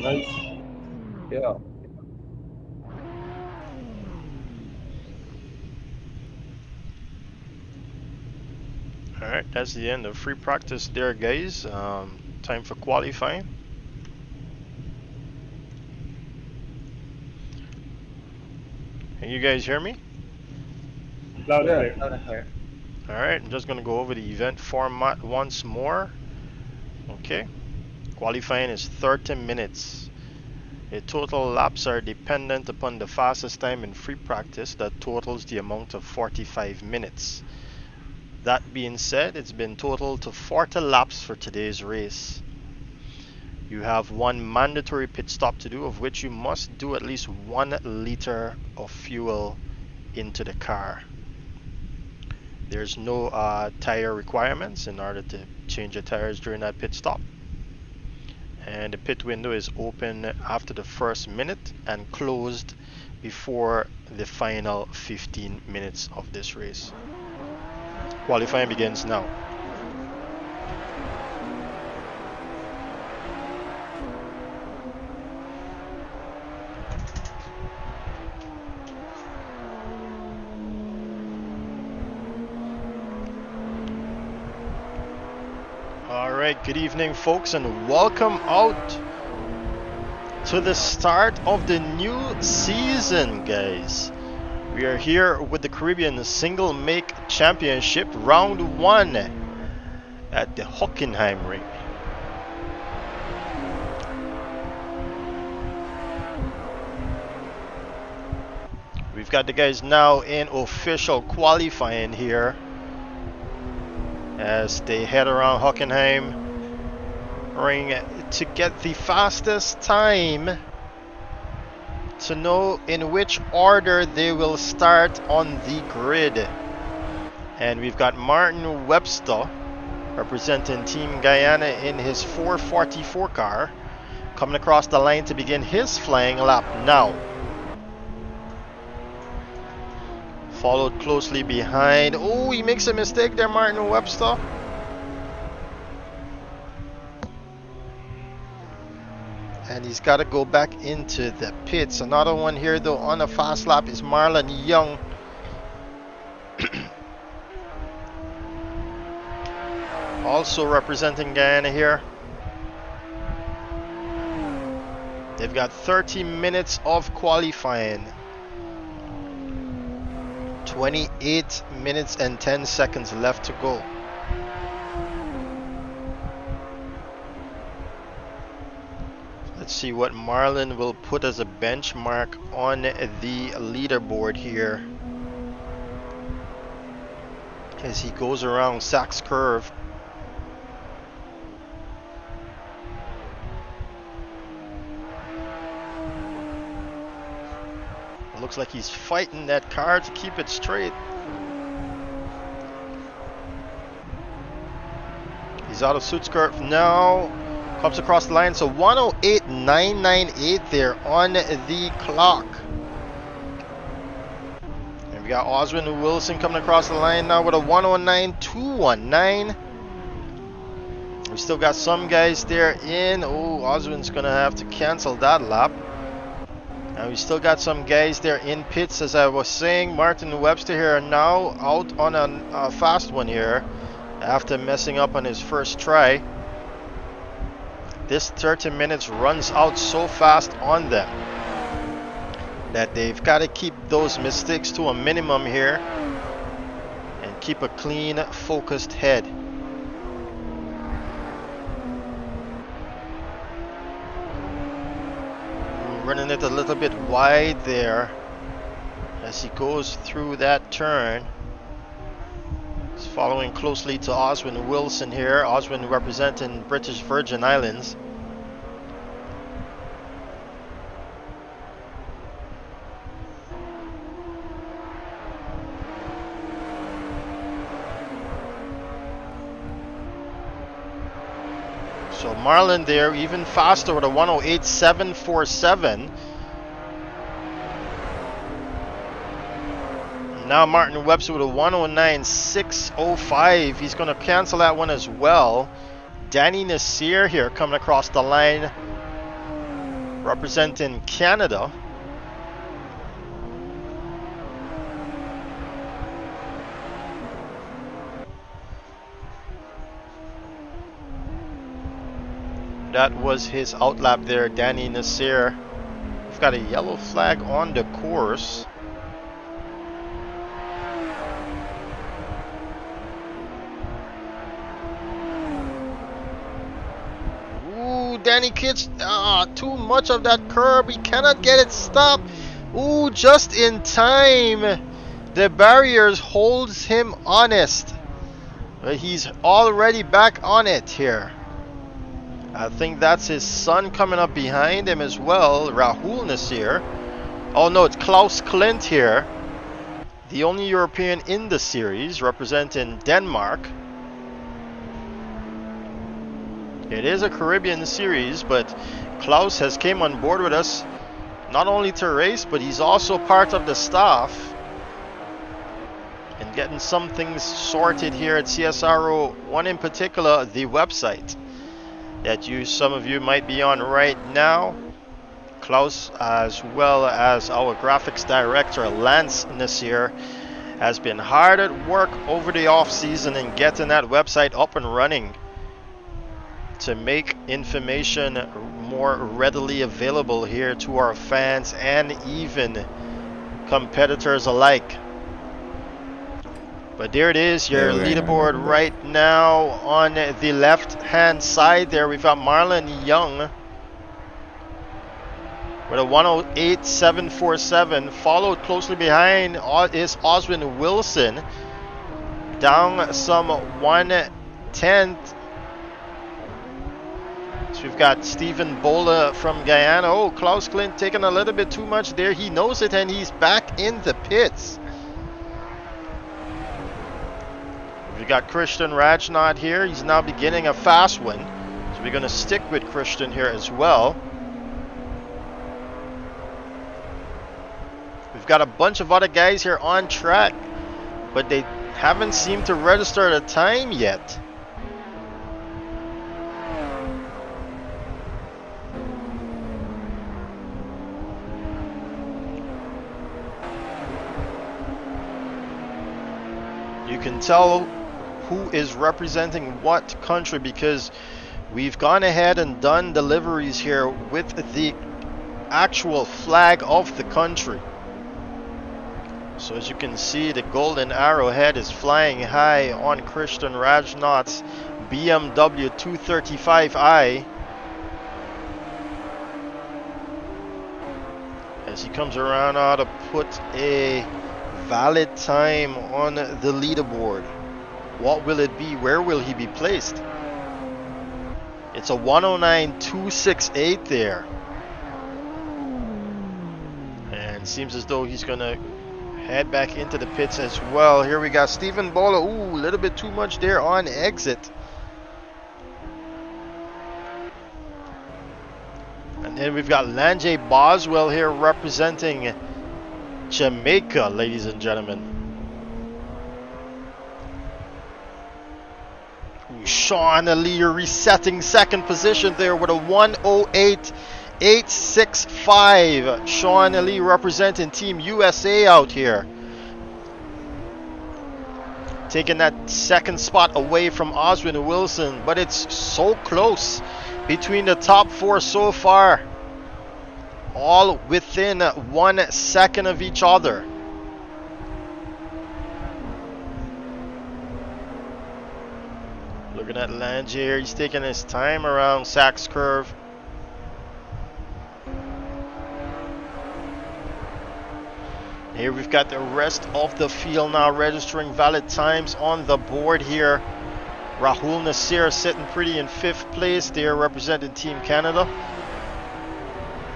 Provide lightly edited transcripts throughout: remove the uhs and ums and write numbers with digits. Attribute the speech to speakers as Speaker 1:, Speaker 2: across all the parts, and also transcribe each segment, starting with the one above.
Speaker 1: Nice. Yeah.
Speaker 2: Alright, that's the end of free practice there, guys. Time for qualifying. Can you guys hear me?
Speaker 1: Loud and clear.
Speaker 2: Alright, I'm just going to go over the event format once more. Okay. Qualifying is 30 minutes. The total laps are dependent upon the fastest time in free practice that totals the amount of 45 minutes. That being said, it's been totaled to 40 laps for today's race. You have one mandatory pit stop to do, of which you must do at least 1 liter of fuel into the car. There's no tire requirements in order to change your tires during that pit stop. And the pit window is open after the first minute and closed before the final 15 minutes of this race. Qualifying begins now. Alright, good evening folks, and welcome out to the start of the new season, guys. We are here with the Caribbean Single Make Championship Round 1 at the Hockenheimring. We've got the guys now in official qualifying here as they head around Hockenheimring to get the fastest time to know in which order they will start on the grid. And we've got Martin Webster representing Team Guyana in his 444 car coming across the line to begin his flying lap now. Followed closely behind. Oh, he makes a mistake there, Martin Webster. And he's got to go back into the pits. Another one here, though, on a fast lap is Marlon Young. Also representing Guyana here. They've got 30 minutes of qualifying. 28 minutes and 10 seconds left to go. Let's see what Marlon will put as a benchmark on the leaderboard here as he goes around Sachs Curve. Looks like he's fighting that car to keep it straight. He's out of suit skirt now. Comes across the line. So 108.998 there on the clock. And we got Oswyne Wilson coming across the line now with a 109.219. We still got some guys there in. Oh, Oswyne's going to have to cancel that lap. And we still got some guys there in pits, as I was saying. Martin Webster here now out on a fast one here after messing up on his first try. This 30 minutes runs out so fast on them that they've got to keep those mistakes to a minimum here and keep a clean, focused head. Running it a little bit wide there as he goes through that turn. He's following closely to Oswyne Wilson here. Oswyne representing British Virgin Islands. So Marlon there even faster with a 108.747. Now Martin Webster with a 109.605. He's going to cancel that one as well. Danny Nasseir here coming across the line representing Canada. That was his outlap there, Danny Nasseir. We've got a yellow flag on the course. Ooh, Danny Kitch, too much of that curb. He cannot get it stopped. Ooh, just in time. The barriers holds him honest. But he's already back on it here. I think that's his son coming up behind him as well, Rahul Nasseir. Oh no, it's Klaus Klint here. The only European in the series, representing Denmark. It is a Caribbean series, but Klaus has came on board with us not only to race, but he's also part of the staff and getting some things sorted here at CSRO. One in particular, the website that some of you might be on right now. Klaus, as well as our graphics director Lance Nasseir, has been hard at work over the off season in getting that website up and running to make information more readily available here to our fans and even competitors alike. But there it is, your leaderboard right now. On the left hand side there, we've got Marlon Young with a 108.747. Followed closely behind is Oswyne Wilson, down some 1/10. So we've got Stephen Bola from Guyana. Oh, Klaus Klint taking a little bit too much there. He knows it and he's back in the pits. We got Christian Rajnauth here. He's now beginning a fast one, so we're going to stick with Christian here as well. We've got a bunch of other guys here on track, but they haven't seemed to register the time yet. You can tell who is representing what country because we've gone ahead and done deliveries here with the actual flag of the country. So as you can see, the golden arrowhead is flying high on Christian Rajnauth's BMW 235i as he comes around now to put a valid time on the leaderboard. What will it be? Where will he be placed? It's a 109.268 there. And seems as though he's gonna head back into the pits as well. Here we got Stephen Bola. Ooh, a little bit too much there on exit. And then we've got Lanjay Boswell here representing Jamaica, ladies and gentlemen. Sean Lee resetting second position there with a 108.865. Sean Lee representing Team USA out here, taking that second spot away from Oswyne Wilson, but it's so close between the top four so far, all within 1 second of each other. Looking at Lanjay here, he's taking his time around Sachs Curve. Here we've got the rest of the field now registering valid times on the board here. Rahul Nasseir sitting pretty in 5th place there, representing Team Canada.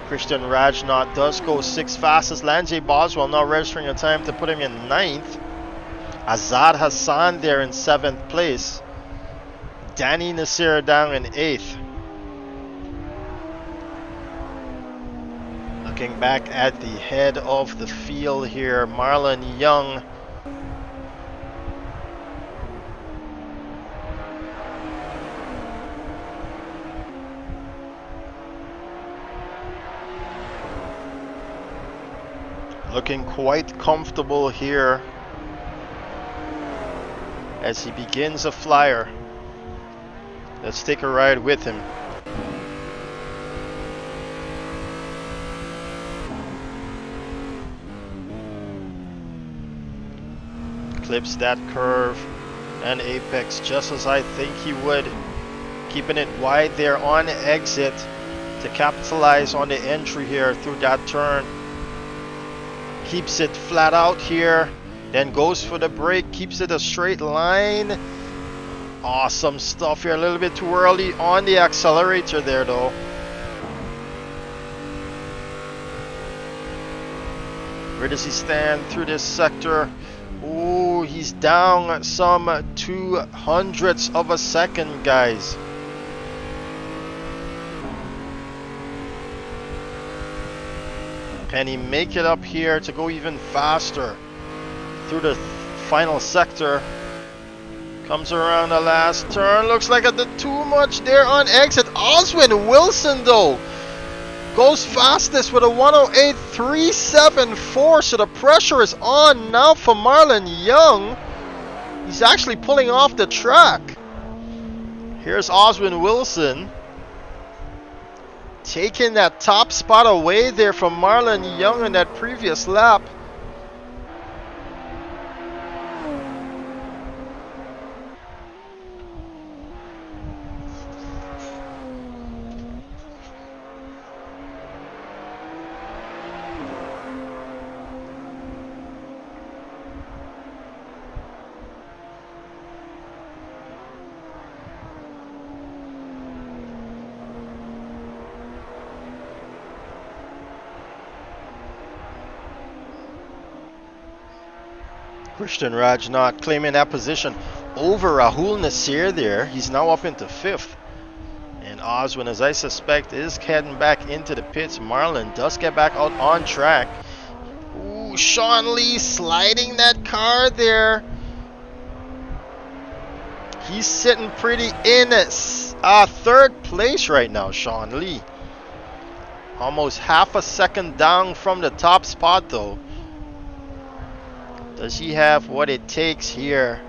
Speaker 2: Christian Rajnauth does go 6th fastest. Lanjay Boswell now registering a time to put him in 9th. Azaad Hassan there in 7th place. Danny Nasseir down in 8th. Looking back at the head of the field here, Marlon Young. Looking quite comfortable here as he begins a flyer. Let's take a ride with him. Clips that curve and apex just as I think he would. Keeping it wide there on exit to capitalize on the entry here through that turn. Keeps it flat out here, then goes for the brake, keeps it a straight line. Awesome stuff here, a little bit too early on the accelerator there though. Where does he stand through this sector? Ooh, he's down some 0.02 of a second, guys. Can he make it up here to go even faster through the final sector? Comes around the last turn. Looks like I did too much there on exit. Oswyne Wilson though goes fastest with a 108.374. So the pressure is on now for Marlon Young. He's actually pulling off the track. Here's Oswyne Wilson taking that top spot away there from Marlon Young in that previous lap. Rajnauth claiming that position over Rahul Nasseir there. He's now up into 5th. And Oswyne, as I suspect, is heading back into the pits. Marlon does get back out on track. Ooh, Sean Lee sliding that car there. He's sitting pretty in 3rd place right now, Sean Lee. Almost half a second down from the top spot though. Does he have what it takes here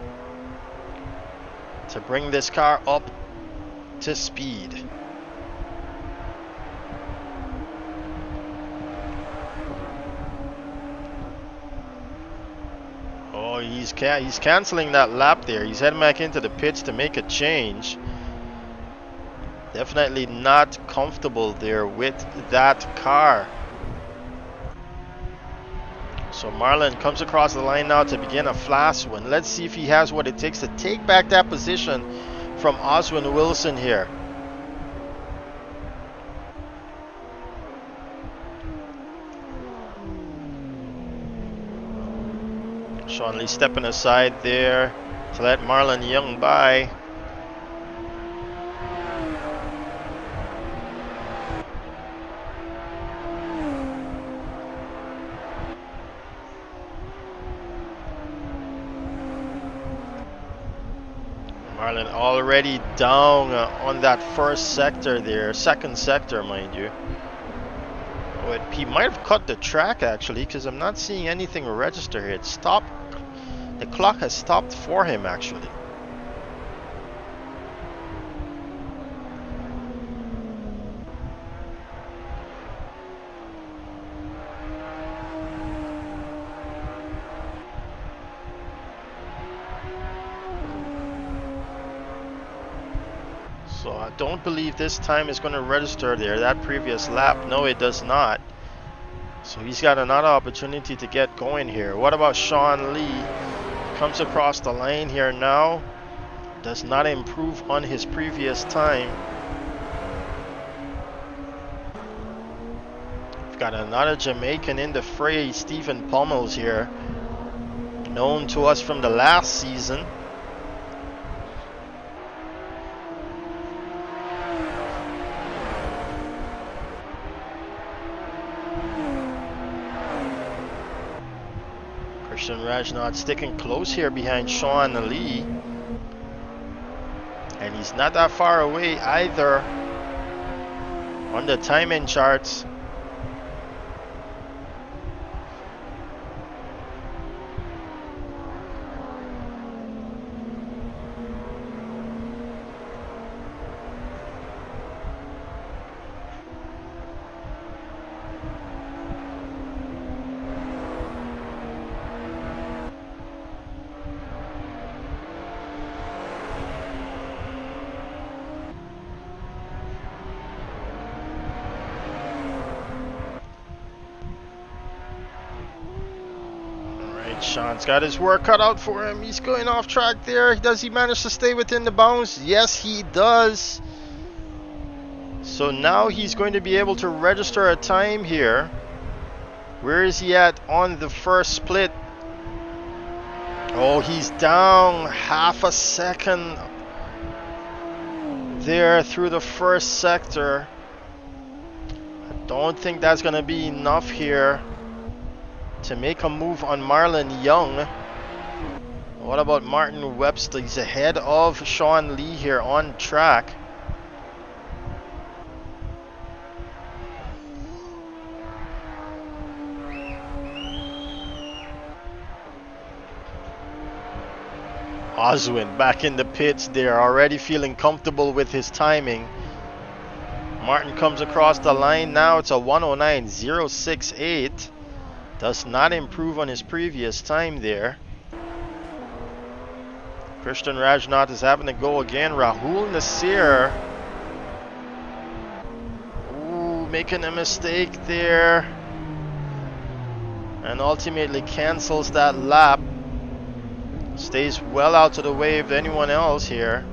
Speaker 2: to bring this car up to speed? Oh, he's canceling that lap there. He's heading back into the pits to make a change. Definitely not comfortable there with that car. So Marlon comes across the line now to begin a fast one. Let's see if he has what it takes to take back that position from Oswyne Wilson here. Sean Lee stepping aside there to let Marlon Young by. Marlon already down on that first sector there, second sector mind you. Oh, he might have cut the track actually, because I'm not seeing anything register here. It stopped, the clock has stopped for him actually. So I don't believe this time is going to register there, that previous lap. No, it does not. So he's got another opportunity to get going here. What about Sean Lee? Comes across the line here now. Does not improve on his previous time. We've got another Jamaican in the fray, Stephen Pummels here. Known to us from the last season. Rajnauth sticking close here behind Sean Lee, and he's not that far away either on the timing charts. Sean's got his work cut out for him. He's going off track there. Does he manage to stay within the bounds? Yes, he does. So now he's going to be able to register a time here. Where is he at on the first split? Oh, he's down half a second there through the first sector. I don't think that's going to be enough here to make a move on Marlon Young. What about Martin Webster? He's ahead of Sean Lee here on track. Oswyne back in the pits there, already feeling comfortable with his timing. Martin comes across the line now. It's a 109.068. Does not improve on his previous time there. Christian Rajnauth is having to go again. Rahul Nasseir. Ooh, making a mistake there. And ultimately cancels that lap. Stays well out of the way of anyone else here.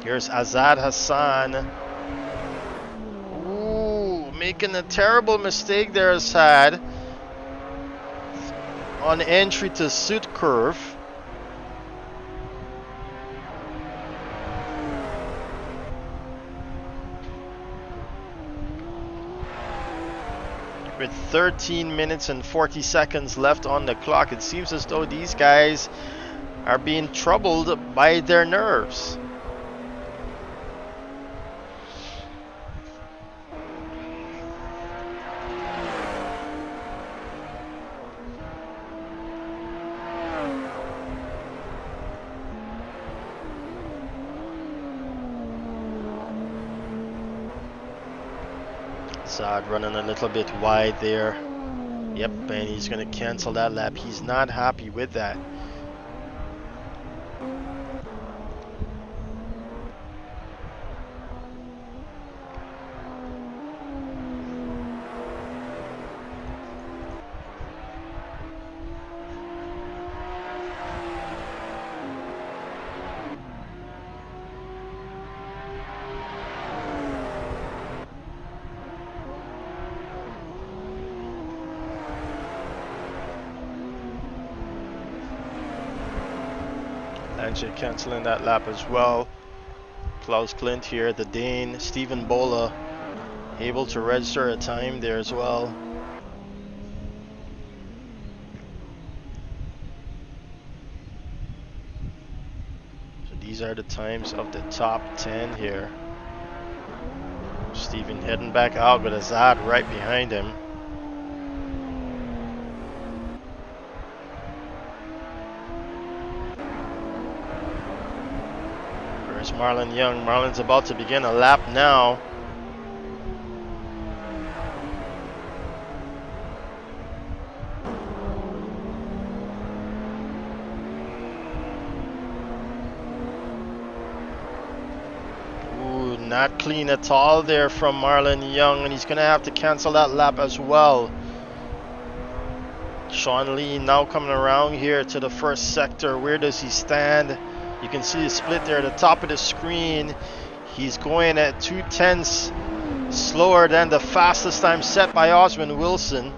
Speaker 2: Here's Azaad Hassan. Ooh, making a terrible mistake there, Azaad. On entry to suit curve. With 13 minutes and 40 seconds left on the clock, it seems as though these guys are being troubled by their nerves. Azaad running a little bit wide there. Yep, and he's going to cancel that lap. He's not happy with that. Lanjay cancelling that lap as well. Klaus Klint here, the Dane. Stephen Bola able to register a time there as well. So these are the times of the top 10 here. Stephen heading back out with Azaad right behind him. Marlon Young. Marlon's about to begin a lap now. Ooh, not clean at all there from Marlon Young, and he's going to have to cancel that lap as well. Sean Lee now coming around here to the first sector. Where does he stand? You can see the split there at the top of the screen. He's going at 0.2 slower than the fastest time set by Oswyne Wilson.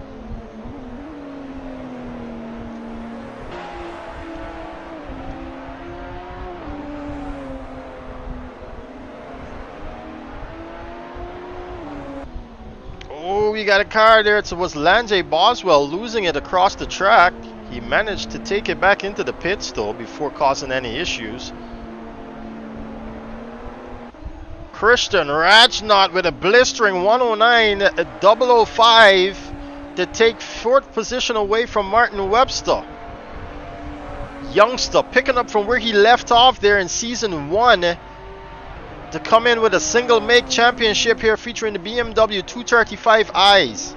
Speaker 2: Oh, we got a car there. It was Lanjay Boswell losing it across the track. He managed to take it back into the pits though before causing any issues. Christian Rajnauth with a blistering 109.005 to take fourth position away from Martin Webster. Youngster picking up from where he left off there in season 1 to come in with a single make championship here featuring the BMW 235i's.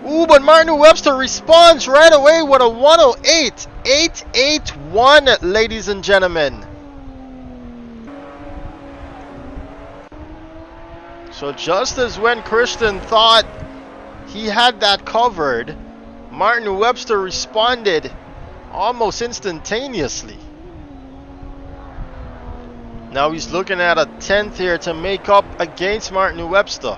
Speaker 2: Ooh, but Martin Webster responds right away with a 108.881, ladies and gentlemen. So just as when Christian thought he had that covered. Martin Webster responded almost instantaneously. Now he's looking at a 10th here to make up against Martin Webster.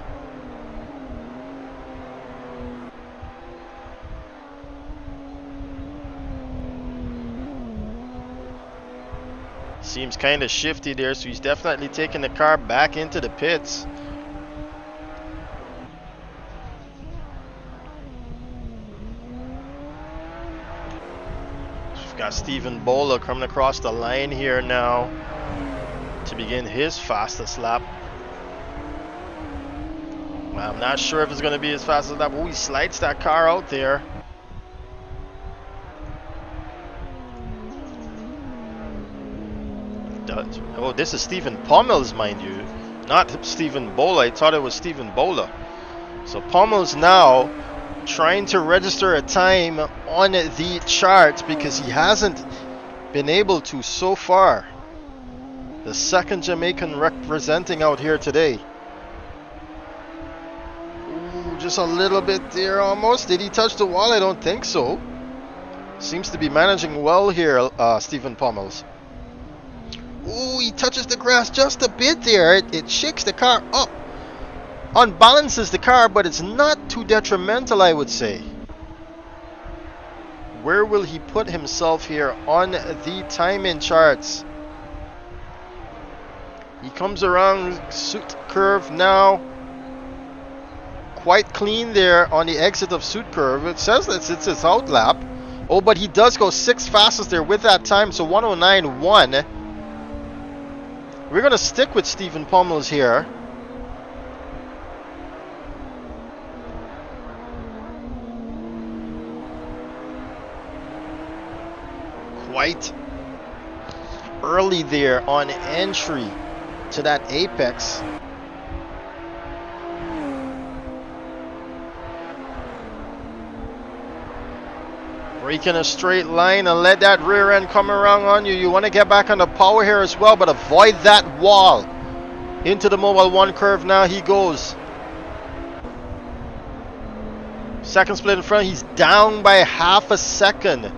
Speaker 2: Seems kind of shifty there, so he's definitely taking the car back into the pits. We've got Stephen Bowler coming across the line here now to begin his fastest lap. I'm not sure if it's going to be his fastest lap. Oh, he slides that car out there. Oh, this is Stephen Pommels, mind you, not Stephen Bowler. I thought it was Stephen Bowler. So Pommels now trying to register a time on the chart because he hasn't been able to so far. The second Jamaican representing out here today. Ooh, just a little bit there almost. Did he touch the wall? I don't think so. Seems to be managing well here, Stephen Pommels. Ooh, he touches the grass just a bit there. It shakes the car up. Unbalances the car, but it's not too detrimental, I would say. Where will he put himself here on the timing charts? He comes around Suit Curve now. Quite clean there on the exit of Suit Curve. It says that it's his out lap. Oh, but he does go 6th fastest there with that time, so 109.1. We're going to stick with Stephen Pommels here. Quite early there on entry to that apex. Breaking a straight line and let that rear end come around on you. You want to get back on the power here as well, but avoid that wall. Into the Mobile 1 curve now he goes. Second split in front, he's down by half a second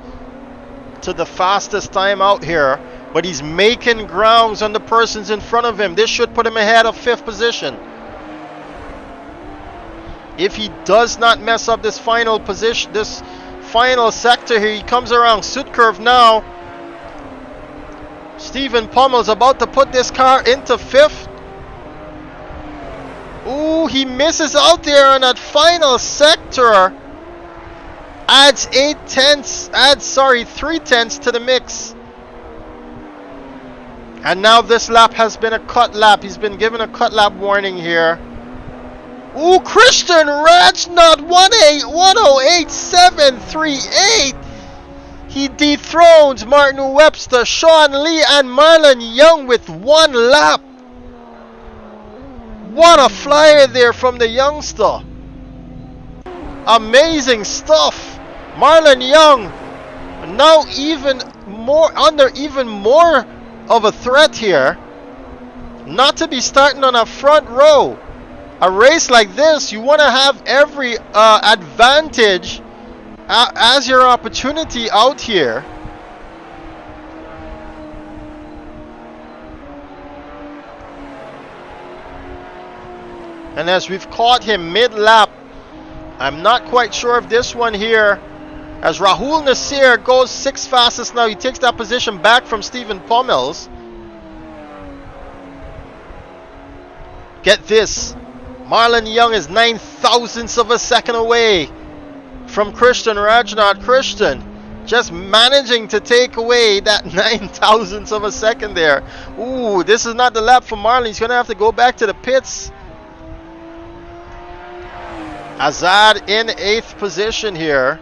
Speaker 2: to the fastest time out here, but he's making grounds on the persons in front of him. This should put him ahead of 5th position. If he does not mess up this final position, this final sector here, he comes around Suit Curve now. Stephen Pommel's about to put this car into 5th. Ooh, he misses out there on that final sector. Adds 3 tenths to the mix. And now this lap has been a cut lap. He's been given a cut lap warning here. Ooh, Christian Rajnauth 108.738. He dethrones Martin Webster, Sean Lee, and Marlon Young with 1 lap. What a flyer there from the youngster. Amazing stuff. Marlon Young now under even more of a threat here. Not to be starting on a front row. A race like this, you want to have every advantage as your opportunity out here. And as we've caught him mid-lap, I'm not quite sure if this one here, as Rahul Nasseir goes 6th fastest now, he takes that position back from Stephen Pommels. Get this. Marlon Young is 9,000ths of a second away from Christian Rajnauth. Christian just managing to take away that 9,000ths of a second there. Ooh, this is not the lap for Marlon. He's going to have to go back to the pits. Azaad in 8th position here.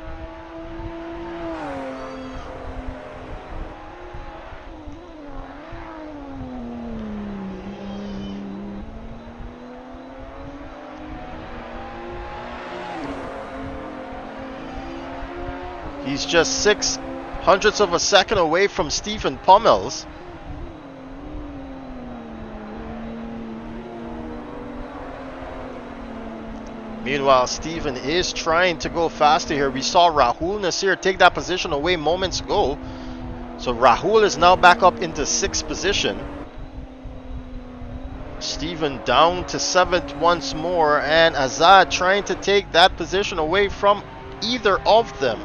Speaker 2: He's just 0.06 of a second away from Stephen Pommels. Meanwhile, Steven is trying to go faster here. We saw Rahul Nasseir take that position away moments ago. So Rahul is now back up into 6th position. Steven down to 7th once more, and Azaad trying to take that position away from either of them.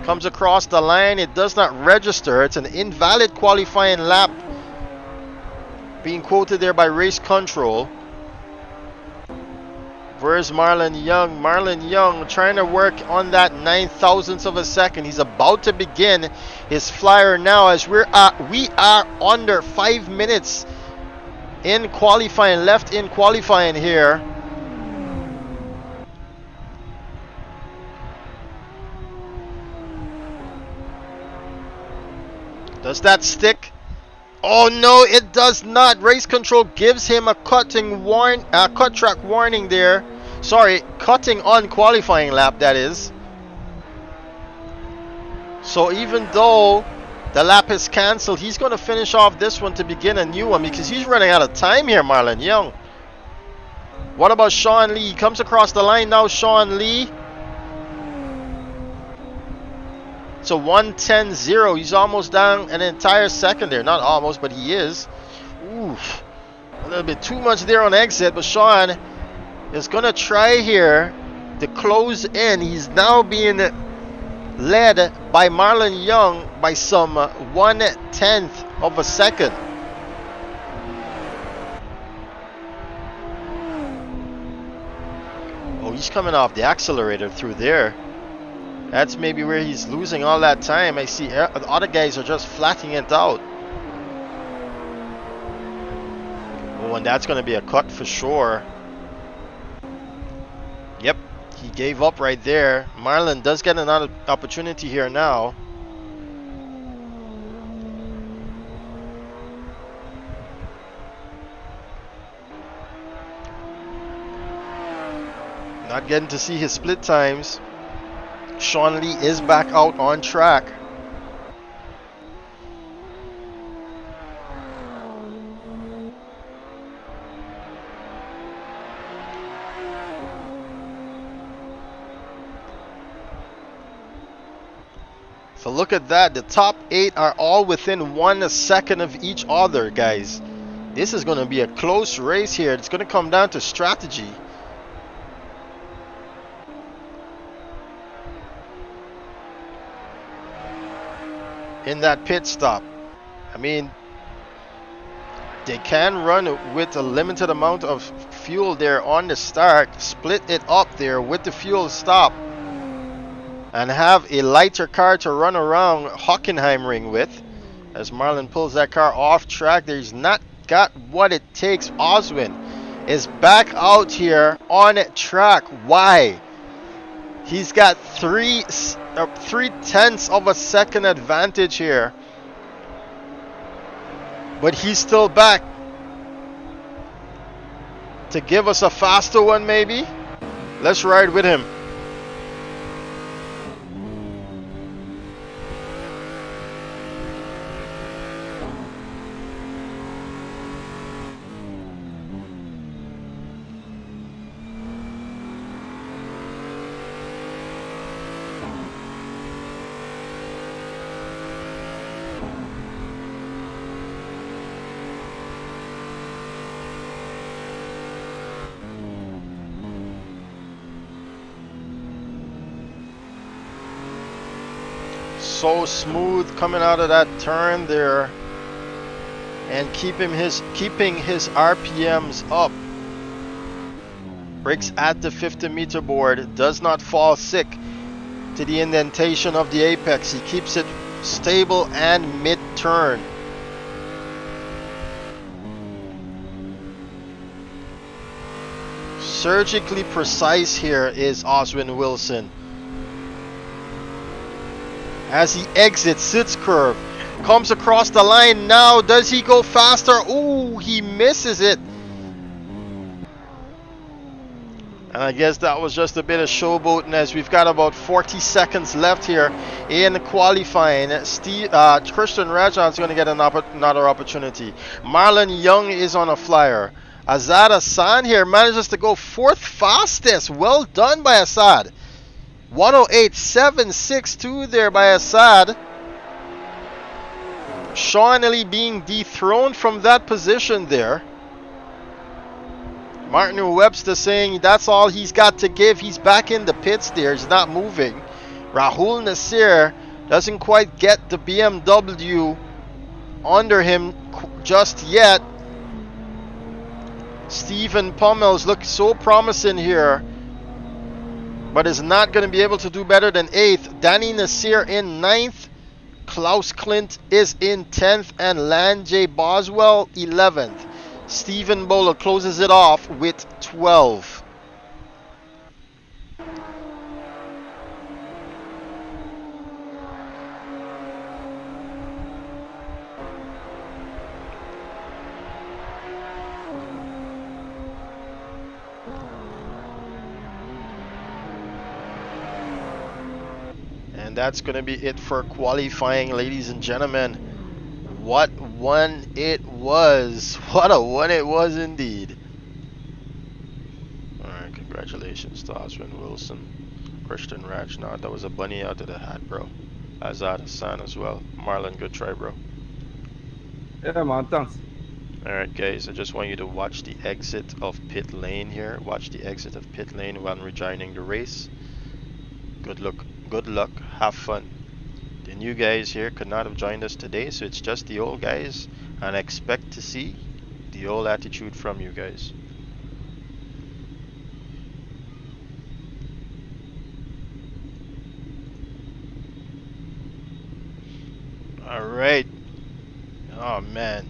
Speaker 2: Comes across the line, it does not register. It's an invalid qualifying lap being quoted there by race control. Where's Marlon Young? Marlon Young trying to work on that 9,000th of a second. He's about to begin his flyer now as we are under 5 minutes in qualifying, left in qualifying here. Does that stick? Oh no, it does not. Race control gives him a cut track warning there. Sorry, cutting on qualifying lap, that is. So even though the lap is cancelled, he's going to finish off this one to begin a new one because he's running out of time here, Marlon Young. What about Sean Lee? He comes across the line now, Sean Lee. It's a 1:10.0. He's almost down an entire second there. Not almost, but he is. Oof. A little bit too much there on exit, but Sean is going to try here to close in. He's now being led by Marlon Young by some 1/10 of a second. Oh, he's coming off the accelerator through there. That's maybe where he's losing all that time. I see the other guys are just flattening it out. Oh, and that's going to be a cut for sure. Yep, he gave up right there. Marlon does get another opportunity here now. Not getting to see his split times. Sean Lee is back out on track. So look at that. The top 8 are all within 1 second of each other, guys. This is going to be a close race here. It's going to come down to strategy. In that pit stop. I mean, they can run with a limited amount of fuel there on the start, split it up there with the fuel stop, and have a lighter car to run around Hockenheimring with. As Marlon pulls that car off track, there's not got what it takes. Oswyne is back out here on track. Why? He's got 3/10 of a second advantage here, but he's still back to give us a faster one maybe. Let's ride with him. So smooth coming out of that turn there, and keeping his RPMs up. Brakes at the 50-meter board, does not fall sick to the indentation of the apex. He keeps it stable and mid-turn. Surgically precise here is Oswyne Wilson. As he exits sits curve, comes across the line now. Does he go faster? Ooh, he misses it. And I guess that was just a bit of showboating, as we've got about 40 seconds left here in qualifying. Christian Rajnauth is going to get another opportunity. Marlon Young is on a flyer. Azaad Hassan here manages to go 4th fastest. Well done by Azaad. 108.762 there by Azaad. Sean Ellie being dethroned from that position there. Martin Webster saying that's all he's got to give. He's back in the pits there. He's not moving. Rahul Nasseir doesn't quite get the BMW under him just yet. Stephen Pummels looks so promising here, but is not going to be able to do better than 8th. Danny Nasseir in 9th. Klaus Klint is in 10th, and Lanjay Boswell 11th. Stephen Bowler closes it off with 12. And that's going to be it for qualifying, ladies and gentlemen. What one it was. What a one it was indeed. Alright, congratulations to Oswyne Wilson, Christian Rajnauth. That was a bunny out of the hat, bro. Azaad Hassan as well. Marlon, good try, bro.
Speaker 1: Yeah, man, thanks.
Speaker 2: Alright, guys, I just want you to watch the exit of pit lane here. Watch the exit of pit lane while rejoining the race. Good luck, have fun. The new guys here could not have joined us today, so it's just the old guys, and I expect to see the old attitude from you guys. Alright. Oh man.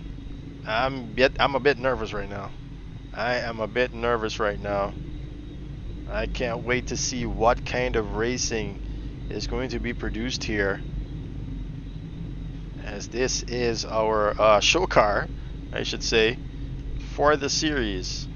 Speaker 2: I'm a bit nervous right now. I am a bit nervous right now. I can't wait to see what kind of racing is going to be produced here, as this is our show car, I should say, for the series.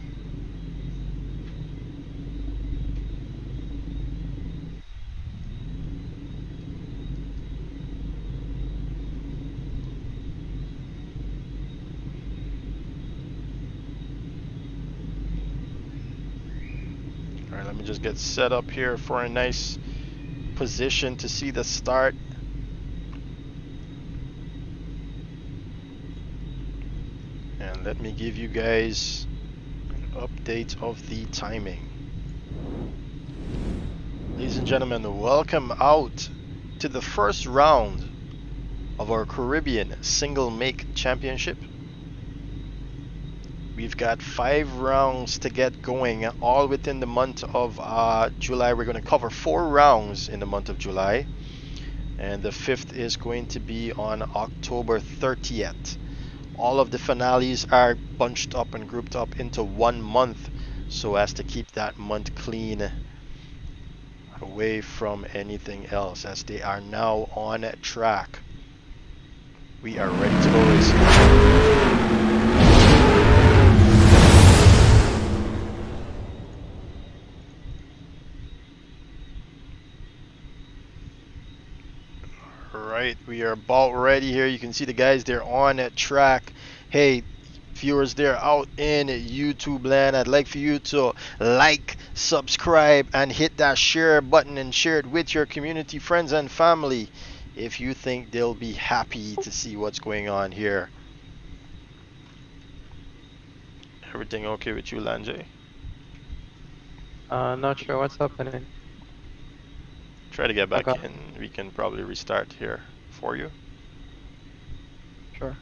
Speaker 2: Alright, let me just get set up here for a nice position to see the start. And let me give you guys an update of the timing. Ladies and gentlemen, welcome out to the first round of our Caribbean Single Make Championship. We've got 5 rounds to get going, all within the month of July. We're going to cover 4 rounds in the month of July, and the 5th is going to be on October 30th. All of the finales are bunched up and grouped up into 1 month, so as to keep that month clean away from anything else, as they are now on track. We are ready to go racing. Right, we are about ready here. You can see the guys, they're on that track. Hey, viewers, they're out in YouTube land. I'd like for you to like, subscribe, and hit that share button and share it with your community, friends, and family if you think they'll be happy to see what's going on here. Everything okay with you, Lanjay?
Speaker 3: Not sure what's happening.
Speaker 2: Try to get back
Speaker 3: Okay.
Speaker 2: in. We can probably restart here for you.
Speaker 3: Sure.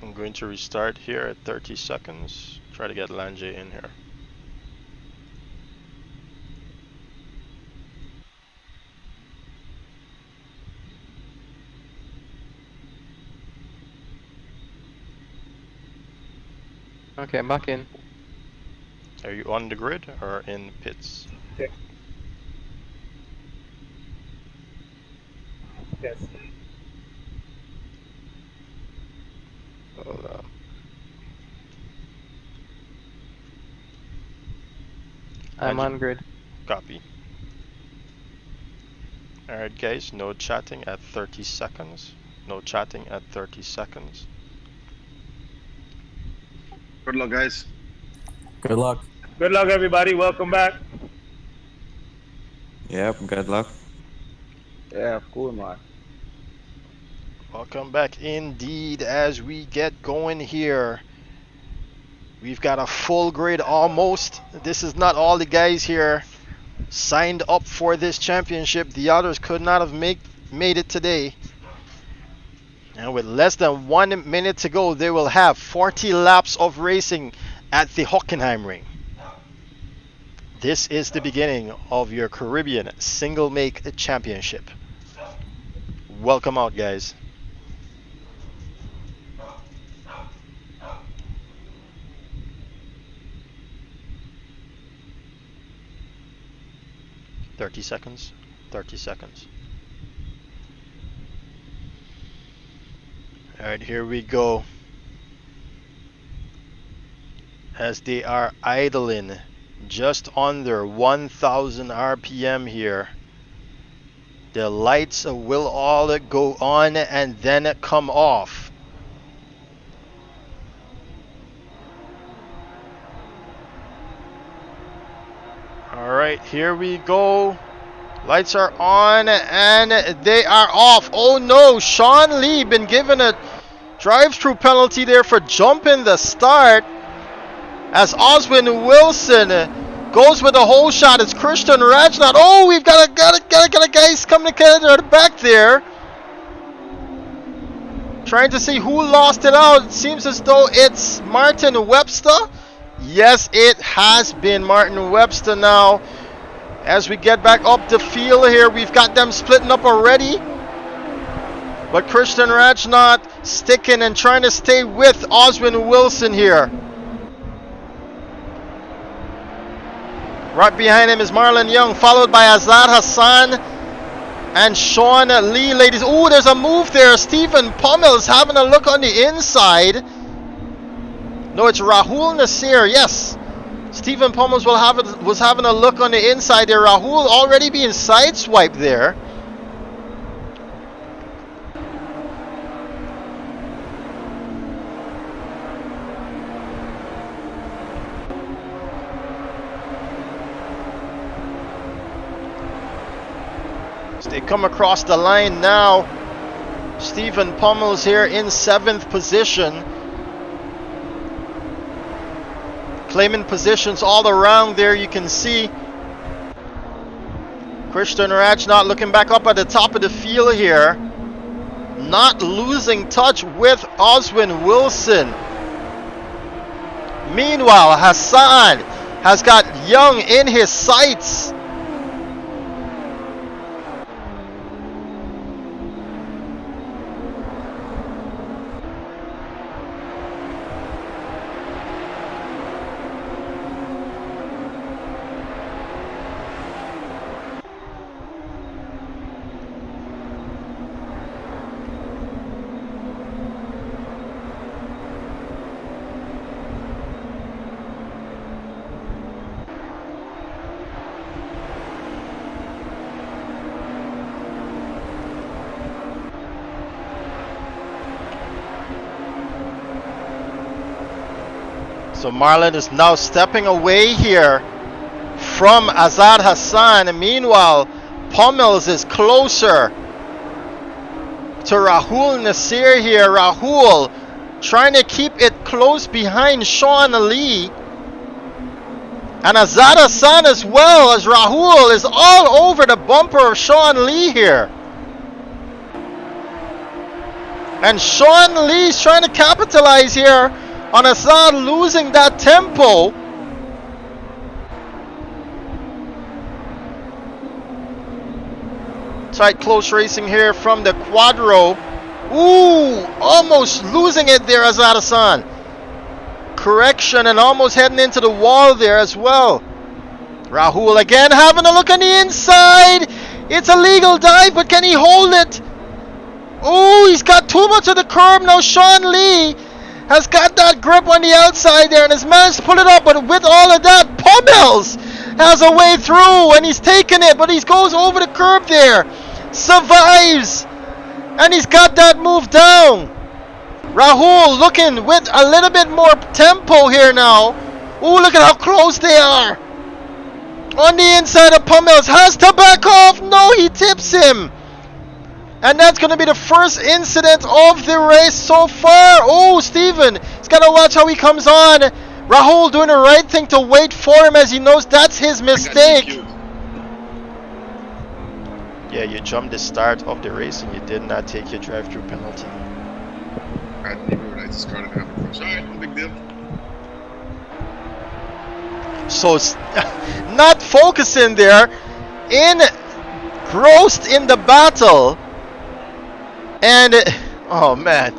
Speaker 2: I'm going to restart here at 30 seconds. Try to get Lanjay in here.
Speaker 3: Okay, I'm back in.
Speaker 2: Are you on the grid or in pits?
Speaker 1: Yes.
Speaker 2: Hold on.
Speaker 3: I'm
Speaker 2: And
Speaker 3: on grid.
Speaker 2: copy. Alright guys, no chatting at 30 seconds. No chatting at 30 seconds.
Speaker 4: Good luck, guys.
Speaker 5: Good luck.
Speaker 1: Good luck, everybody. Welcome back.
Speaker 5: Yep, good luck.
Speaker 1: Yeah, cool, man.
Speaker 2: Welcome back indeed as we get going here. We've got a full grid almost. This is not all the guys here signed up for this championship. The others could not have made it today. And with less than 1 minute to go, they will have 40 laps of racing at the Hockenheimring. This is the beginning of your Caribbean Single Make Championship. Welcome out, guys. "30 seconds, 30 seconds. Alright, here we go. As they are idling just under 1000 RPM here. The lights will all go on and then come off. Alright, here we go. Lights are on and they are off. Oh no, Sean Lee been given a drive-through penalty there for jumping the start. As Oswyne Wilson goes with a whole shot. It's Christian Rajnauth. Oh, we've got a guys coming to the back there. Trying to see who lost it out. It seems as though it's Martin Webster. Yes, it has been Martin Webster now. As we get back up the field here, we've got them splitting up already. But Christian Rajnauth sticking and trying to stay with Oswyne Wilson here. Right behind him is Marlon Young, followed by Azaad, Hassan, and Sean Lee, ladies. Oh, there's a move there. Stephen Pommel's having a look on the inside. No, it's Rahul Nasseir. Yes. Stephen Pommels was having a look on the inside there. Rahul already being sideswiped there. They come across the line now. Stephen Pommels here in 7th position. Claiming positions all around there, you can see. Christian Rajnauth looking back up at the top of the field here. Not losing touch with Oswyne Wilson. Meanwhile, Hassan has got Young in his sights. So Marlon is now stepping away here from Azaad Hassan. And meanwhile, Pommels is closer to Rahul Nasseir here. Rahul trying to keep it close behind Sean Lee. And Azaad Hassan as well, as Rahul is all over the bumper of Sean Lee here. And Sean Lee's trying to capitalize here on Azaad losing that tempo. Tight close racing here from the Quadro. Ooh, almost losing it there, Azaad Hassan. correction and almost heading into the wall there as well. Rahul again having a look on the inside. It's a legal dive, but can he hold it? Oh, he's got too much of the curb now. Sean Lee has got that grip on the outside there and has managed to pull it up, but with all of that, Pummels has a way through and he's taking it, but he goes over the curb there, survives, and he's got that move down. Rahul looking with a little bit more tempo here now. Oh, look at how close they are. On the inside of Pummels, has to back off. No, he tips him. And that's going to be the first incident of the race so far. Oh, Stephen, he's got to watch how he comes on. Rahul doing the right thing to wait for him as he knows that's his mistake. Yeah, you jumped the start of the race and you did not take your drive-through penalty.
Speaker 4: I didn't even realize this car didn't have a crush. Alright, no big deal.
Speaker 2: So, not focusing there, engrossed in the battle, and, oh man,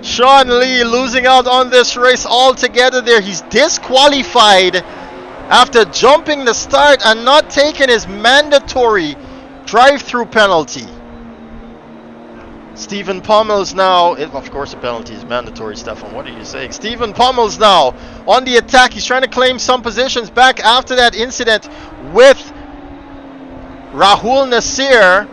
Speaker 2: Sean Lee losing out on this race altogether there. He's disqualified after jumping the start and not taking his mandatory drive-through penalty. Stephen Pummels now, of course the penalty is mandatory, Stefan, what are you saying? Stephen Pummels now on the attack. He's trying to claim some positions back after that incident with Rahul Nasseir.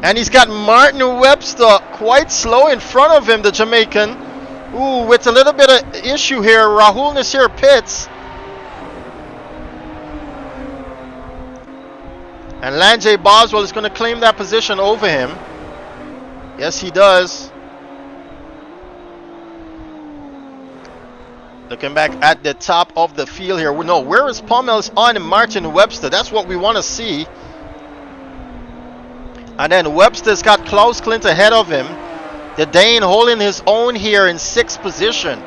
Speaker 2: And he's got Martin Webster quite slow in front of him, the Jamaican. Ooh, with a little bit of issue here. Rahul Nasseir pits. And Lanjay Boswell is going to claim that position over him. Yes, he does. Looking back at the top of the field here. No, where is Pummels on Martin Webster? That's what we want to see. And then Webster's got Klaus Klint ahead of him. The Dane holding his own here in 6th position.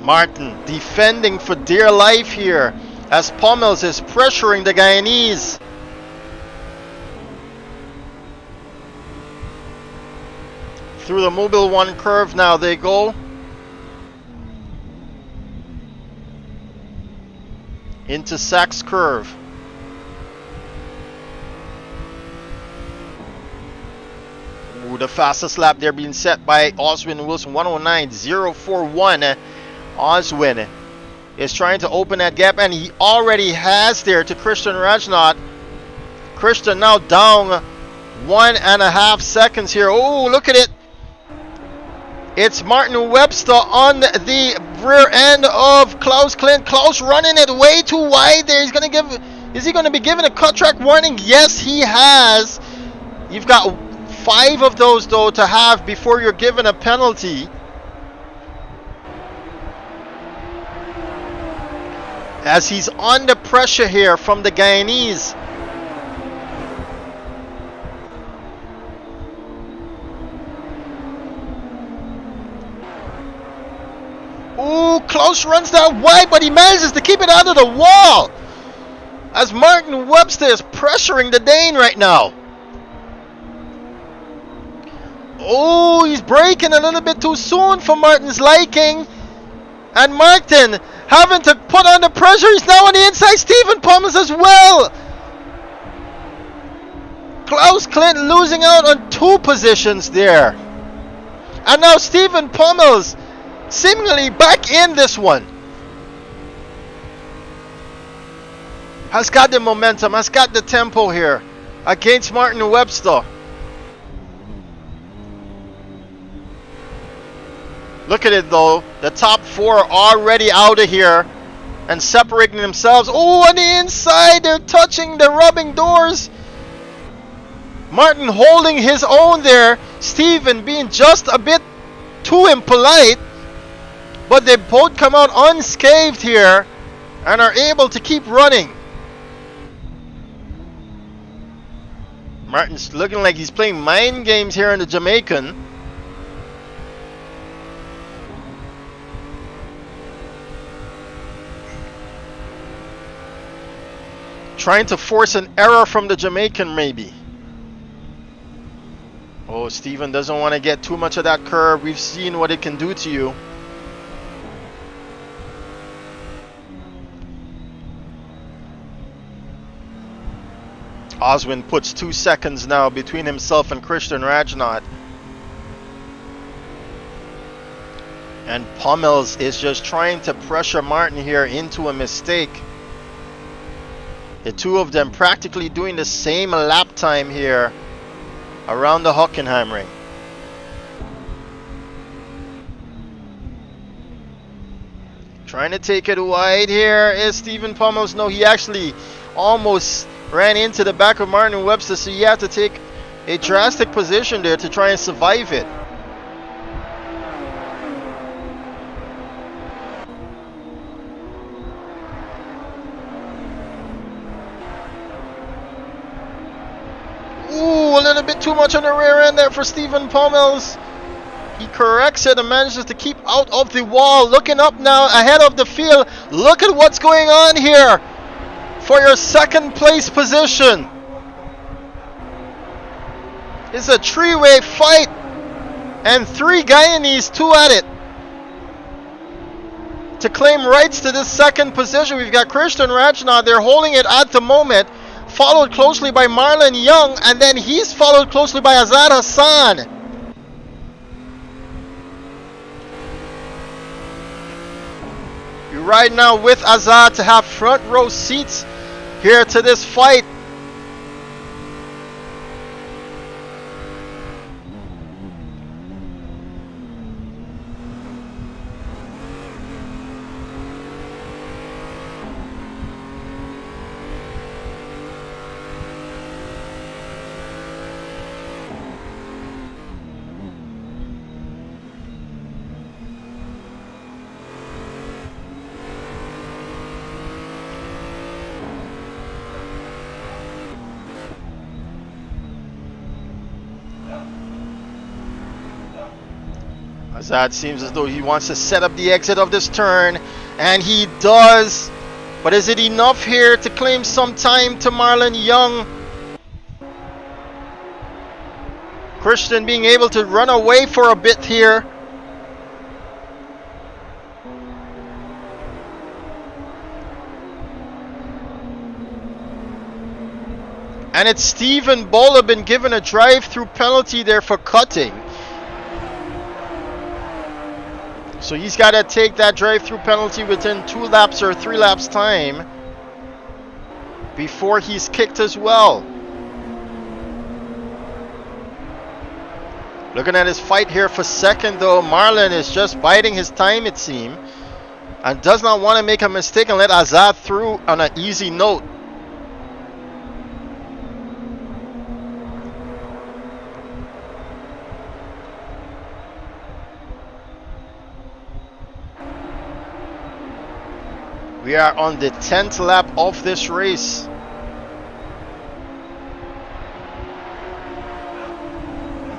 Speaker 2: Martin defending for dear life here as Pummels is pressuring the Guyanese. Through the Mobile 1 curve now they go. Into Sachs curve. Ooh, the fastest lap there being set by Oswyne Wilson, 109.041. Oswyne is trying to open that gap, and he already has there to Christian Rajnauth. Christian now down 1.5 seconds here. Oh, look at it. It's Martin Webster on the rear end of Klaus Klint. Klaus running it way too wide there. He's going to give. Is he going to be given a cut track warning? Yes, he has. You've got 5 of those though to have before you're given a penalty. As he's under pressure here from the Guyanese. Ooh, Klaus runs that wide, but he manages to keep it out of the wall. As Martin Webster is pressuring the Dane right now. Oh, he's braking a little bit too soon for Martin's liking. And Martin having to put on the pressure. He's now on the inside. Stephen Pummels as well. Klaus Klint losing out on 2 positions there. And now Stephen Pummels seemingly back in this one. Has got the momentum, has got the tempo here against Martin Webster. Look at it though, the top 4 are already out of here and separating themselves. Oh, on the inside, they're touching, they're rubbing doors. Martin holding his own there. Stephen being just a bit too impolite. But they both come out unscathed here and are able to keep running. Martin's looking like he's playing mind games here in the Jamaican. Trying to force an error from the Jamaican maybe. Oh, Steven doesn't want to get too much of that curve. We've seen what it can do to you. Oswyne puts 2 seconds now between himself and Christian Rajnauth. And Pummels is just trying to pressure Martin here into a mistake. The two of them practically doing the same lap time here around the Hockenheimring. Trying to take it wide here is Stephen Pummels. No, he actually almost ran into the back of Martin Webster, so you have to take a drastic position there to try and survive it. Ooh, a little bit too much on the rear end there for Stephen Pummels. He corrects it and manages to keep out of the wall. Looking up now ahead of the field. Look at what's going on here for your second place position. It's a three-way fight and 3 Guyanese, 2 at it, to claim rights to this second position. We've got Christian Rajnauth there holding it at the moment, followed closely by Marlon Young, and then he's followed closely by Azaad Hassan. You ride now with Azaad to have front row seats here to this fight. Azaad seems as though he wants to set up the exit of this turn, and he does. But is it enough here to claim some time to Marlon Young? Christian being able to run away for a bit here. And it's Stephen Bowler been given a drive-through penalty there for cutting. So he's got to take that drive-through penalty within 2 laps or 3 laps time before he's kicked as well. Looking at his fight here for second though, Marlon is just biding his time it seems, and does not want to make a mistake and let Azaad through on an easy note. We are on the 10th lap of this race.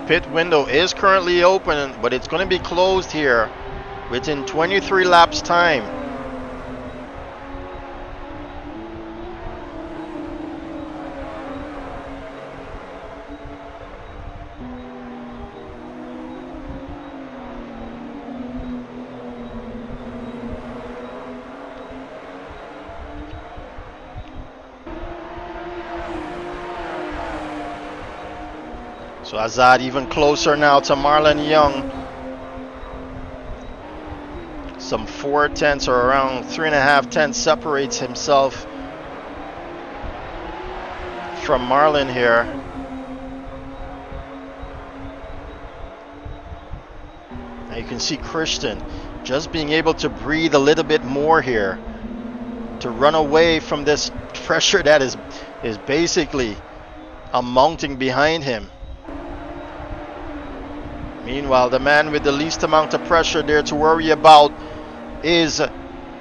Speaker 2: Pit window is currently open, but it's going to be closed here within 23 laps time. So Azaad even closer now to Marlon Young. Some 4 tenths or around 3.5 tenths separates himself from Marlon here. Now you can see Christian just being able to breathe a little bit more here to run away from this pressure that is basically mounting behind him. Meanwhile, the man with the least amount of pressure there to worry about is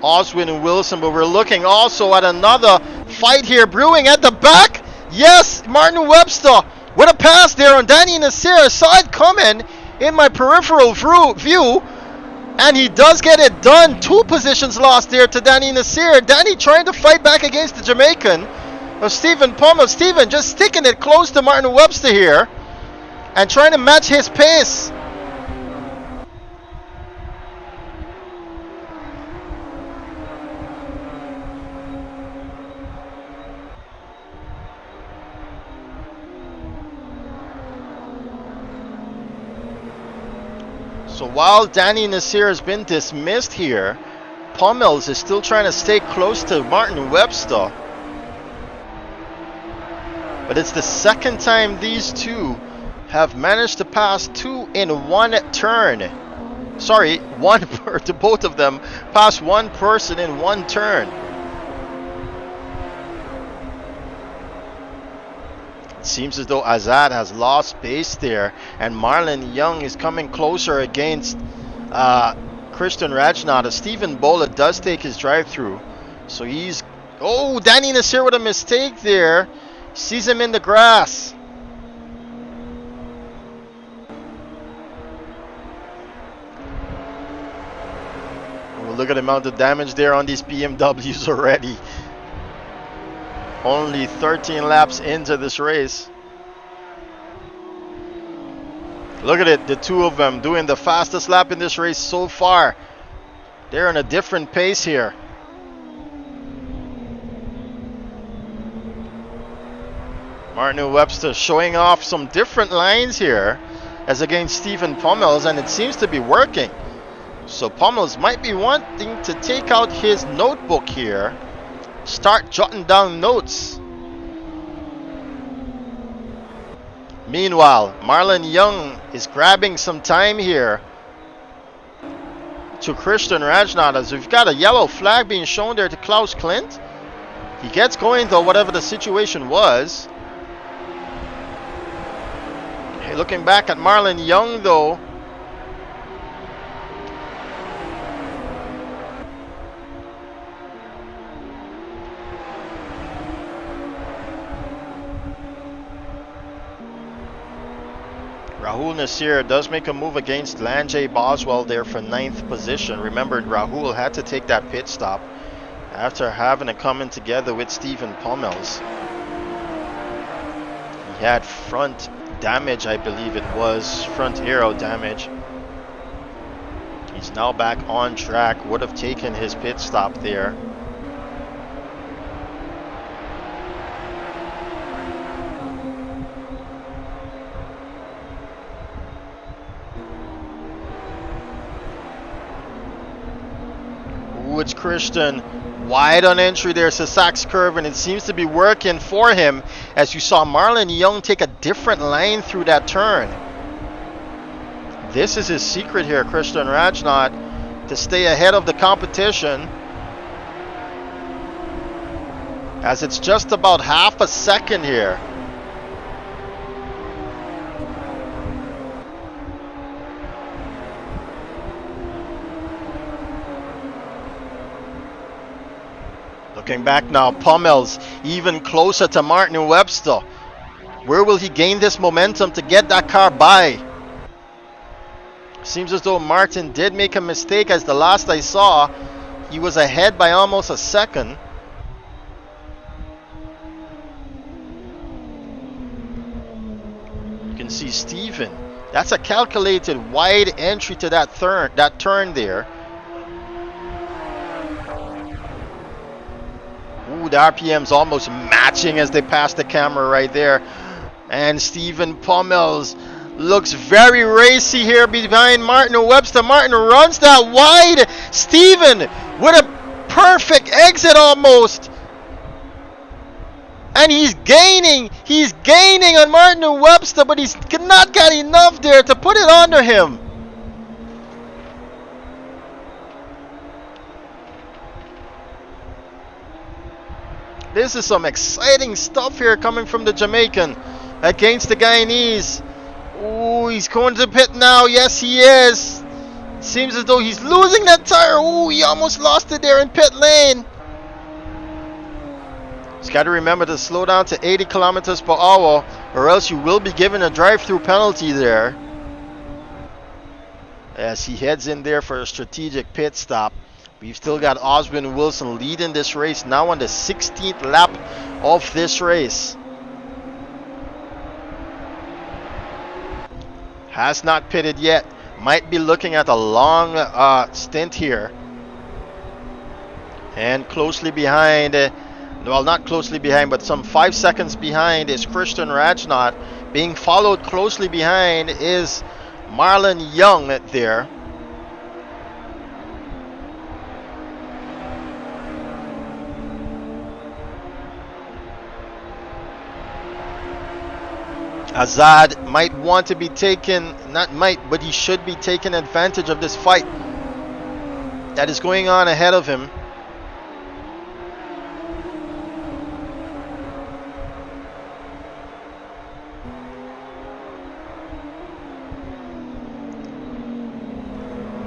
Speaker 2: Oswyne and Wilson. But we're looking also at another fight here brewing at the back. Yes, Martin Webster with a pass there on Danny Nasseir. Saw it coming in my peripheral view, and he does get it done. 2 positions lost there to Danny Nasseir. Danny trying to fight back against the Jamaican of Stephen Pummels. Stephen just sticking it close to Martin Webster here. and trying to match his pace. So while Danny Nasseir has been dismissed here, Pommels is still trying to stay close to Martin Webster. But it's the second time these two have managed to pass two in one turn. Sorry, both of them pass one person in one turn. It seems as though Azaad has lost base there, and Marlon Young is coming closer against Christian Rajnauth. Stephen Bola does take his drive through, so he's Danny Nasseir with a mistake there. Sees him in the grass. Look at the amount of damage there on these BMWs already. Only 13 laps into this race. Look at it, the two of them doing the fastest lap in this race so far. They're on a different pace here. Martin Webster showing off some different lines here as against Stephen Pommels, and it seems to be working. So Pommels might be wanting to take out his notebook here, start jotting down notes. Meanwhile, Marlon Young is grabbing some time here to Christian Rajnauth, as we've got a yellow flag being shown there to Klaus Klint. He gets going though, whatever the situation was. Okay, looking back at Marlon Young though, Rahul Nasseir does make a move against Lanjay Boswell there for 9th position. Remember, Rahul had to take that pit stop after having a coming together with Stephen Pommels. He had front damage, I believe it was, front aero damage. He's now back on track, would have taken his pit stop there. It's Christian wide on entry there, Sasak's curve, and it seems to be working for him as you saw Marlon Young take a different line through that turn. This is his secret here, Christian Rajnauth, to stay ahead of the competition, as it's just about half a second here. Looking back now, Pommels even closer to Martin Webster. Where will he gain this momentum to get that car by? Seems as though Martin did make a mistake, as the last I saw, he was ahead by almost a second. You can see Stephen. That's a calculated wide entry to that turn there. Ooh, the RPM's almost matching as they pass the camera right there. And Stephen Pommels looks very racy here behind Martin Webster. Martin runs that wide. Stephen with a perfect exit almost. And he's gaining on Martin Webster, but he's not got enough there to put it under him. This is some exciting stuff here coming from the Jamaican against the Guyanese. Ooh, he's going to the pit now. Yes, he is. Seems as though he's losing that tire. Ooh, he almost lost it there in pit lane. He's got to remember to slow down to 80 kilometers per hour, or else you will be given a drive-through penalty there, as he heads in there for a strategic pit stop. We've still got Oswyne Wilson leading this race now on the 16th lap of this race. Has not pitted yet. Might be looking at a long stint here. And closely behind, well, not closely behind, but some 5 seconds behind is Christian Rajnauth. Being followed closely behind is Marlon Young there. Azaad might want to be taken, not might, but he should be taking advantage of this fight that is going on ahead of him.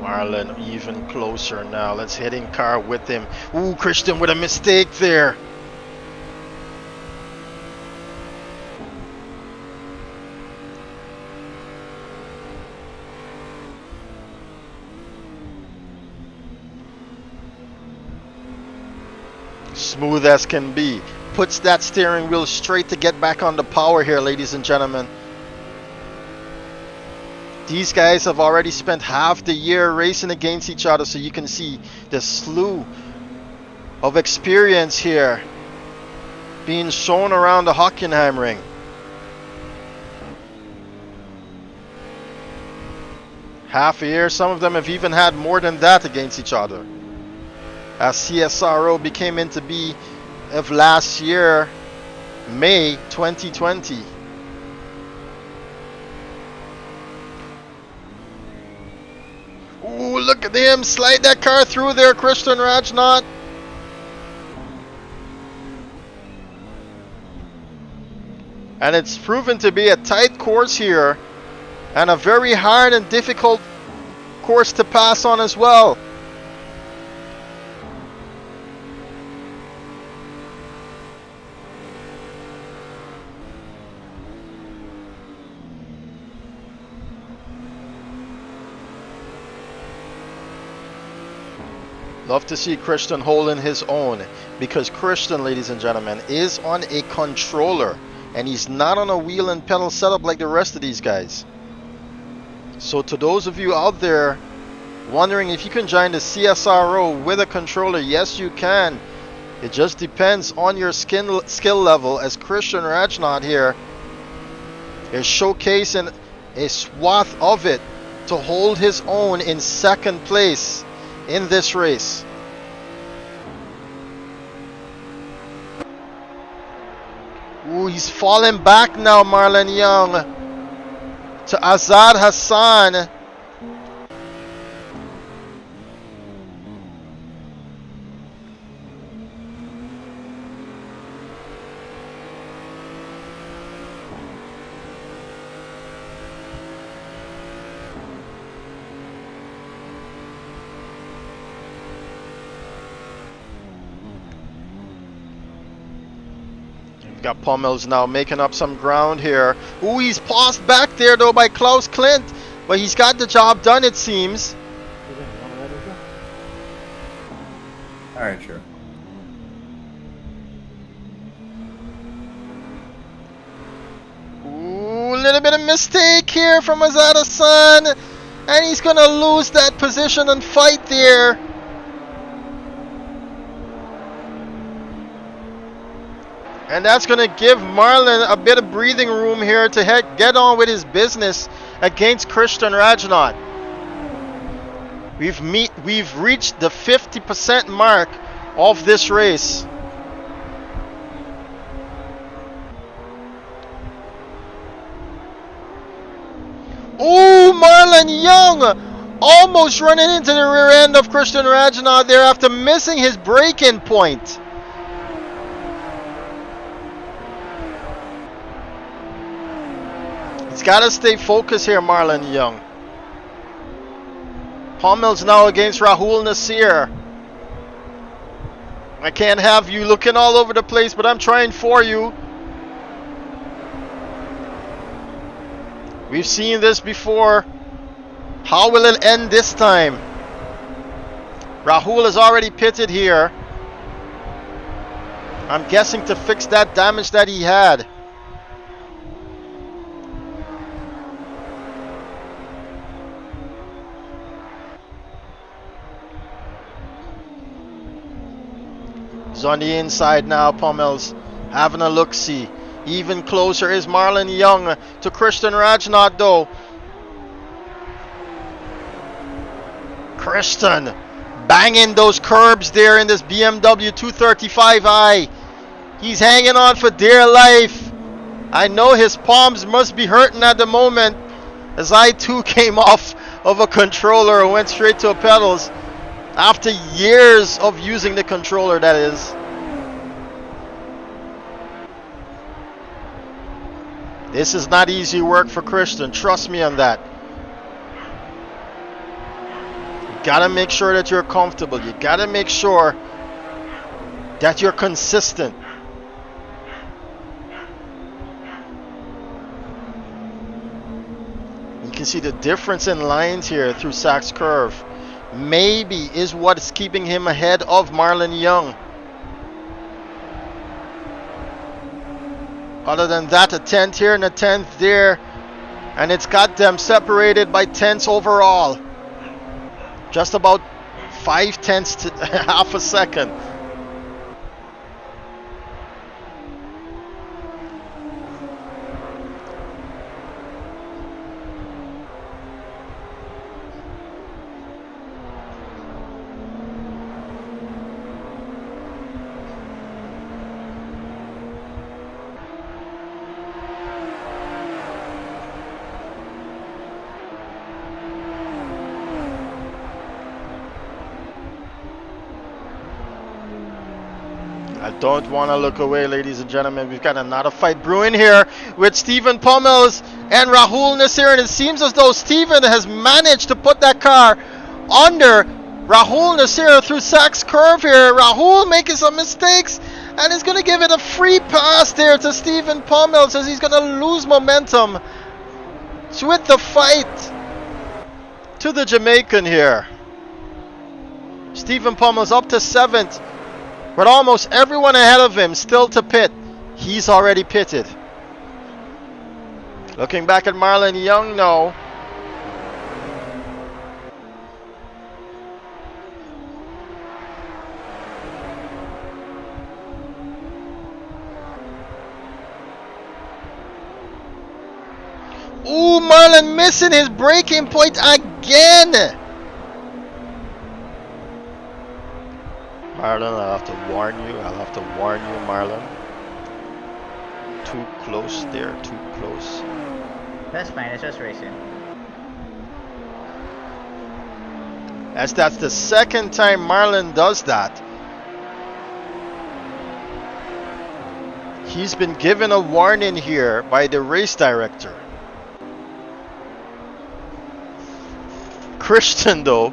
Speaker 2: Marlon even closer now. Let's head in car with him. Ooh, Christian with a mistake there. Smooth as can be. Puts that steering wheel straight to get back on the power here, ladies and gentlemen. These guys have already spent half the year racing against each other, so you can see the slew of experience here being shown around the Hockenheimring. Half a year, some of them have even had more than that against each other. As CSRO became into be of last year, May 2020. Ooh, look at him slide that car through there, Christian Rajnauth. And it's proven to be a tight course here and a very hard and difficult course to pass on as well. Love to see Christian holding his own, because Christian, ladies and gentlemen, is on a controller and he's not on a wheel and pedal setup like the rest of these guys. So to those of you out there wondering if you can join the CSRO with a controller, yes you can. It just depends on your skill level, as Christian Rajnauth here is showcasing a swath of it to hold his own in second place in this race. Ooh, he's falling back now, Marlon Young, to Azaad Hassan. Got Pommels now making up some ground here. Ooh, he's paused back there though by Klaus Klint, but he's got the job done, it seems.
Speaker 5: Alright, sure.
Speaker 2: Ooh, a little bit of mistake here from Azaad Hassan, and he's gonna lose that position and fight there. And that's going to give Marlon a bit of breathing room here to get on with his business against Christian Rajnauth. We've reached the 50% mark of this race. Oh, Marlon Young almost running into the rear end of Christian Rajnauth there after missing his break-in point. He's got to stay focused here, Marlon Young. Pommels now against Rahul Nasseir. I can't have you looking all over the place, but I'm trying for you. We've seen this before. How will it end this time? Rahul has already pitted here. I'm guessing to fix that damage that he had. He's on the inside now, Pummels, having a look-see. Even closer is Marlon Young to Christian Rajnauth, though. Christian banging those curbs there in this BMW 235i. He's hanging on for dear life. I know his palms must be hurting at the moment, as I too came off of a controller and went straight to pedals after years of using the controller, that is. This is not easy work for Christian, trust me on that. You gotta make sure that you're comfortable. You gotta make sure that you're consistent. You can see the difference in lines here through Sachs Curve. Maybe is what's keeping him ahead of Marlon Young. Other than that, a 10th here and a 10th there. And it's got them separated by tenths overall. Just about 5/10 to half a second. I don't want to look away, ladies and gentlemen. We've got another fight brewing here with Stephen Pummels and Rahul Nasseir, and it seems as though Stephen has managed to put that car under Rahul Nasseir through Sachs Curve here. Rahul making some mistakes, and is going to give it a free pass there to Stephen Pummels, as he's going to lose momentum with the fight to the Jamaican here. Stephen Pummels up to 7th. But almost everyone ahead of him still to pit. He's already pitted. Looking back at Marlon Young now. Ooh, Marlon missing his braking point again. Marlon, I'll have to warn you. Marlon. Too close there, too close.
Speaker 6: That's fine, it's just racing.
Speaker 2: As that's the second time Marlon does that. He's been given a warning here by the race director. Christian, though,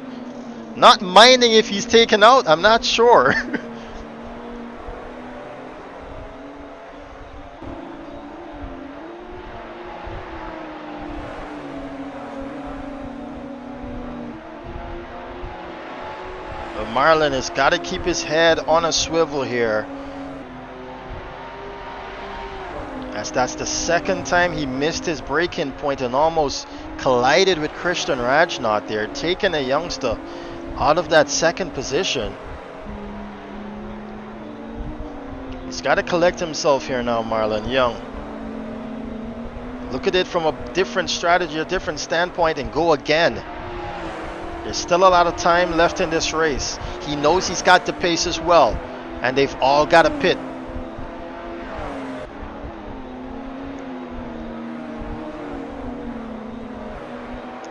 Speaker 2: not minding if he's taken out, I'm not sure. But Marlon has got to keep his head on a swivel here, as that's the second time he missed his braking point and almost collided with Christian Rajnauth there, taking a youngster out of that second position. He's got to collect himself here now, Marlon Young. Look at it from a different strategy, a different standpoint, and go again. There's still a lot of time left in this race. He knows he's got the pace as well, and they've all got a pit.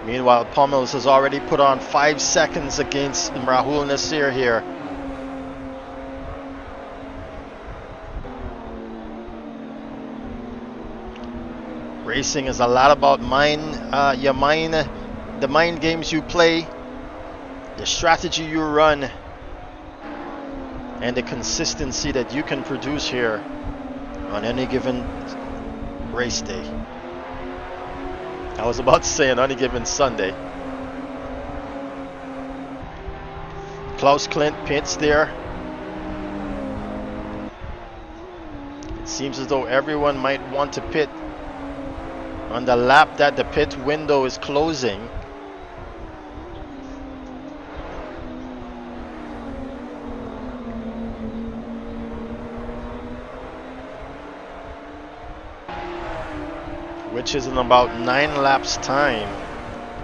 Speaker 2: Meanwhile, Pummels has already put on 5 seconds against Rahul Nasseir here. Racing is a lot about the mind games you play, the strategy you run, and the consistency that you can produce here on any given race day. I was about to say on any given Sunday. Klaus Klint pits there. It seems as though everyone might want to pit on the lap that the pit window is closing. which is in about 9 laps time,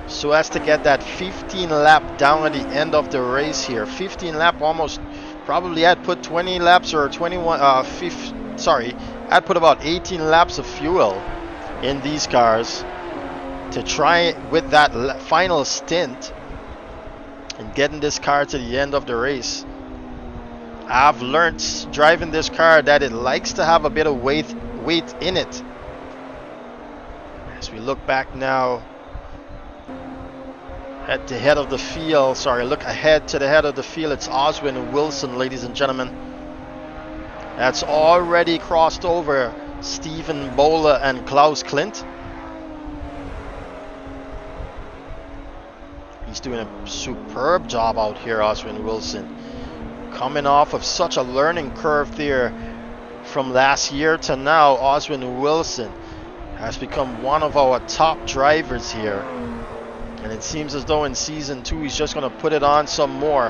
Speaker 2: so as to get that 15 lap down at the end of the race here. 15 lap, almost, probably I'd put 20 laps or 21, I'd put about 18 laps of fuel in these cars to try with that final stint and getting this car to the end of the race. I've learned driving this car that it likes to have a bit of weight in it. As we look back now at the head of the field, look ahead to the head of the field, it's Oswyne and Wilson, ladies and gentlemen. That's already crossed over Stephen Bowler and Klaus Klint. He's doing a superb job out here, Oswyne Wilson. Coming off of such a learning curve there from last year to now, Oswyne Wilson has become one of our top drivers here. And it seems as though in season 2 he's just going to put it on some more.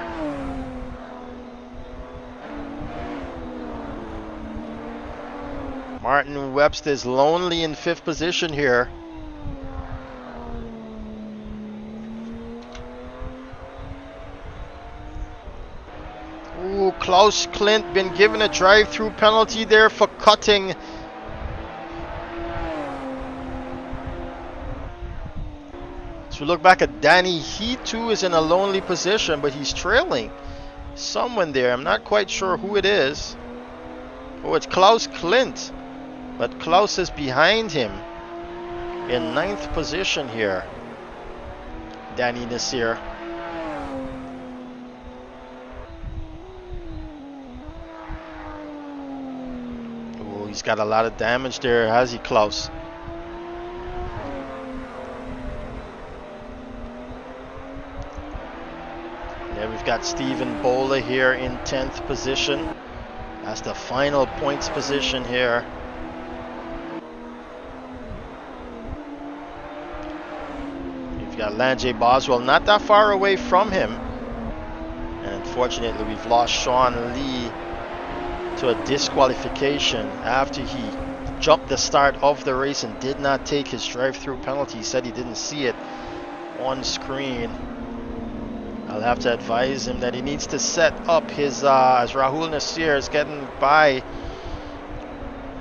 Speaker 2: Martin Webster is lonely in 5th position here. Ooh, Klaus Klint been given a drive-through penalty there for cutting. So we look back at Danny. He too is in a lonely position, but he's trailing someone there. I'm not quite sure who it is. Oh, it's Klaus Klint, but Klaus is behind him in 9th position here. Danny Nasseir. Oh, he's got a lot of damage there, has he, Klaus? Yeah, we've got Stephen Bowler here in 10th position. That's the final points position here. We've got Lanjay Boswell not that far away from him. And unfortunately we've lost Sean Lee to a disqualification after he jumped the start of the race and did not take his drive-through penalty. He said he didn't see it on screen. I'll have to advise him that he needs to set up his, as Rahul Nasseir is getting by,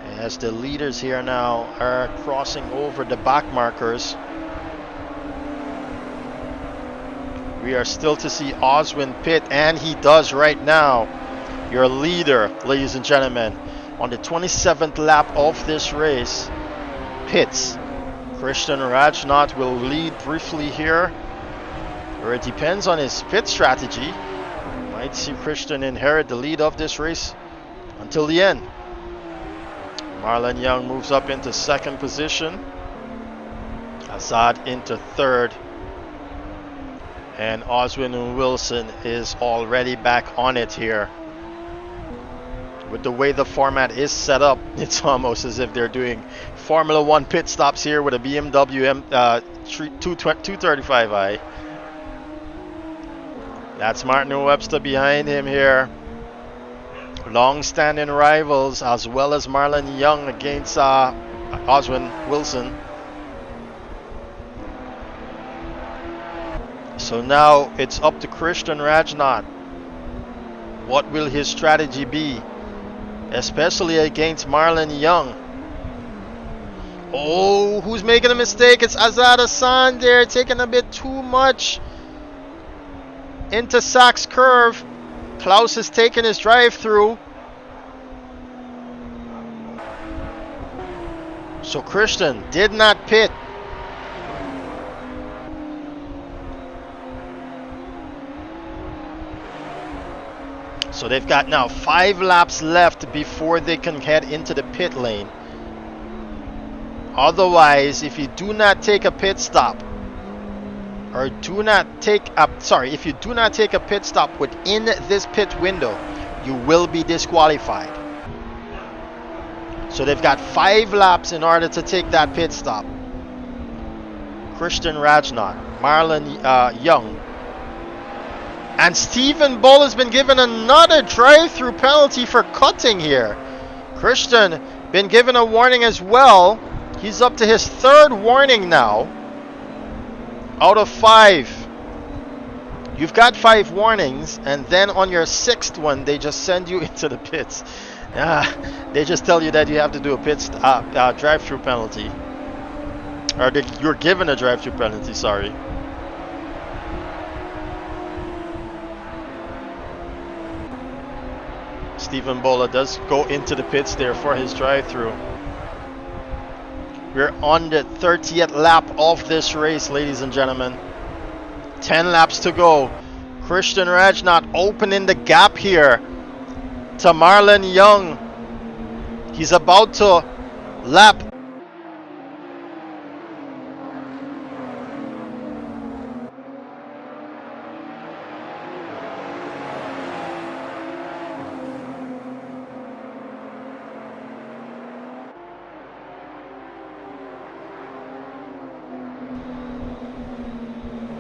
Speaker 2: as the leaders here now are crossing over the back markers. We are still to see Oswyne pit, and he does right now. Your leader, ladies and gentlemen, on the 27th lap of this race, pits. Christian Rajnauth will lead briefly here, or it depends on his pit strategy. Might see Christian inherit the lead of this race until the end. Marlon Young moves up into 2nd position. Azaad into 3rd. And Oswyne Wilson is already back on it here. With the way the format is set up, it's almost as if they're doing Formula 1 pit stops here with a BMW 235i. That's Martin Webster behind him here. Long-standing rivals, as well as Marlon Young against Oswyne Wilson. So now it's up to Christian Rajnauth. What will his strategy be? Especially against Marlon Young. Oh, who's making a mistake? It's Azaad Hassan there, taking a bit too much into Sachs curve. Klaus is taking his drive through. So Christian did not pit. So they've got now 5 laps left before they can head into the pit lane. Otherwise, if you do not take a pit stop, or if you do not take a pit stop within this pit window, you will be disqualified. So they've got 5 laps in order to take that pit stop. Christian Rajnauth, Marlon Young, and Stephen Bull has been given another drive-through penalty for cutting here. Christian been given a warning as well. He's up to his 3rd warning now out of 5. You've got 5 warnings, and then on your 6th one, they just send you into the pits. They just tell you that you have to do a drive-through penalty. Or you're given a drive-through penalty, sorry. Stephen Bola does go into the pits there for his drive-through. We're on the 30th lap of this race, ladies and gentlemen. 10 laps to go. Christian Rajnauth opening the gap here to Marlon Young. He's about to lap.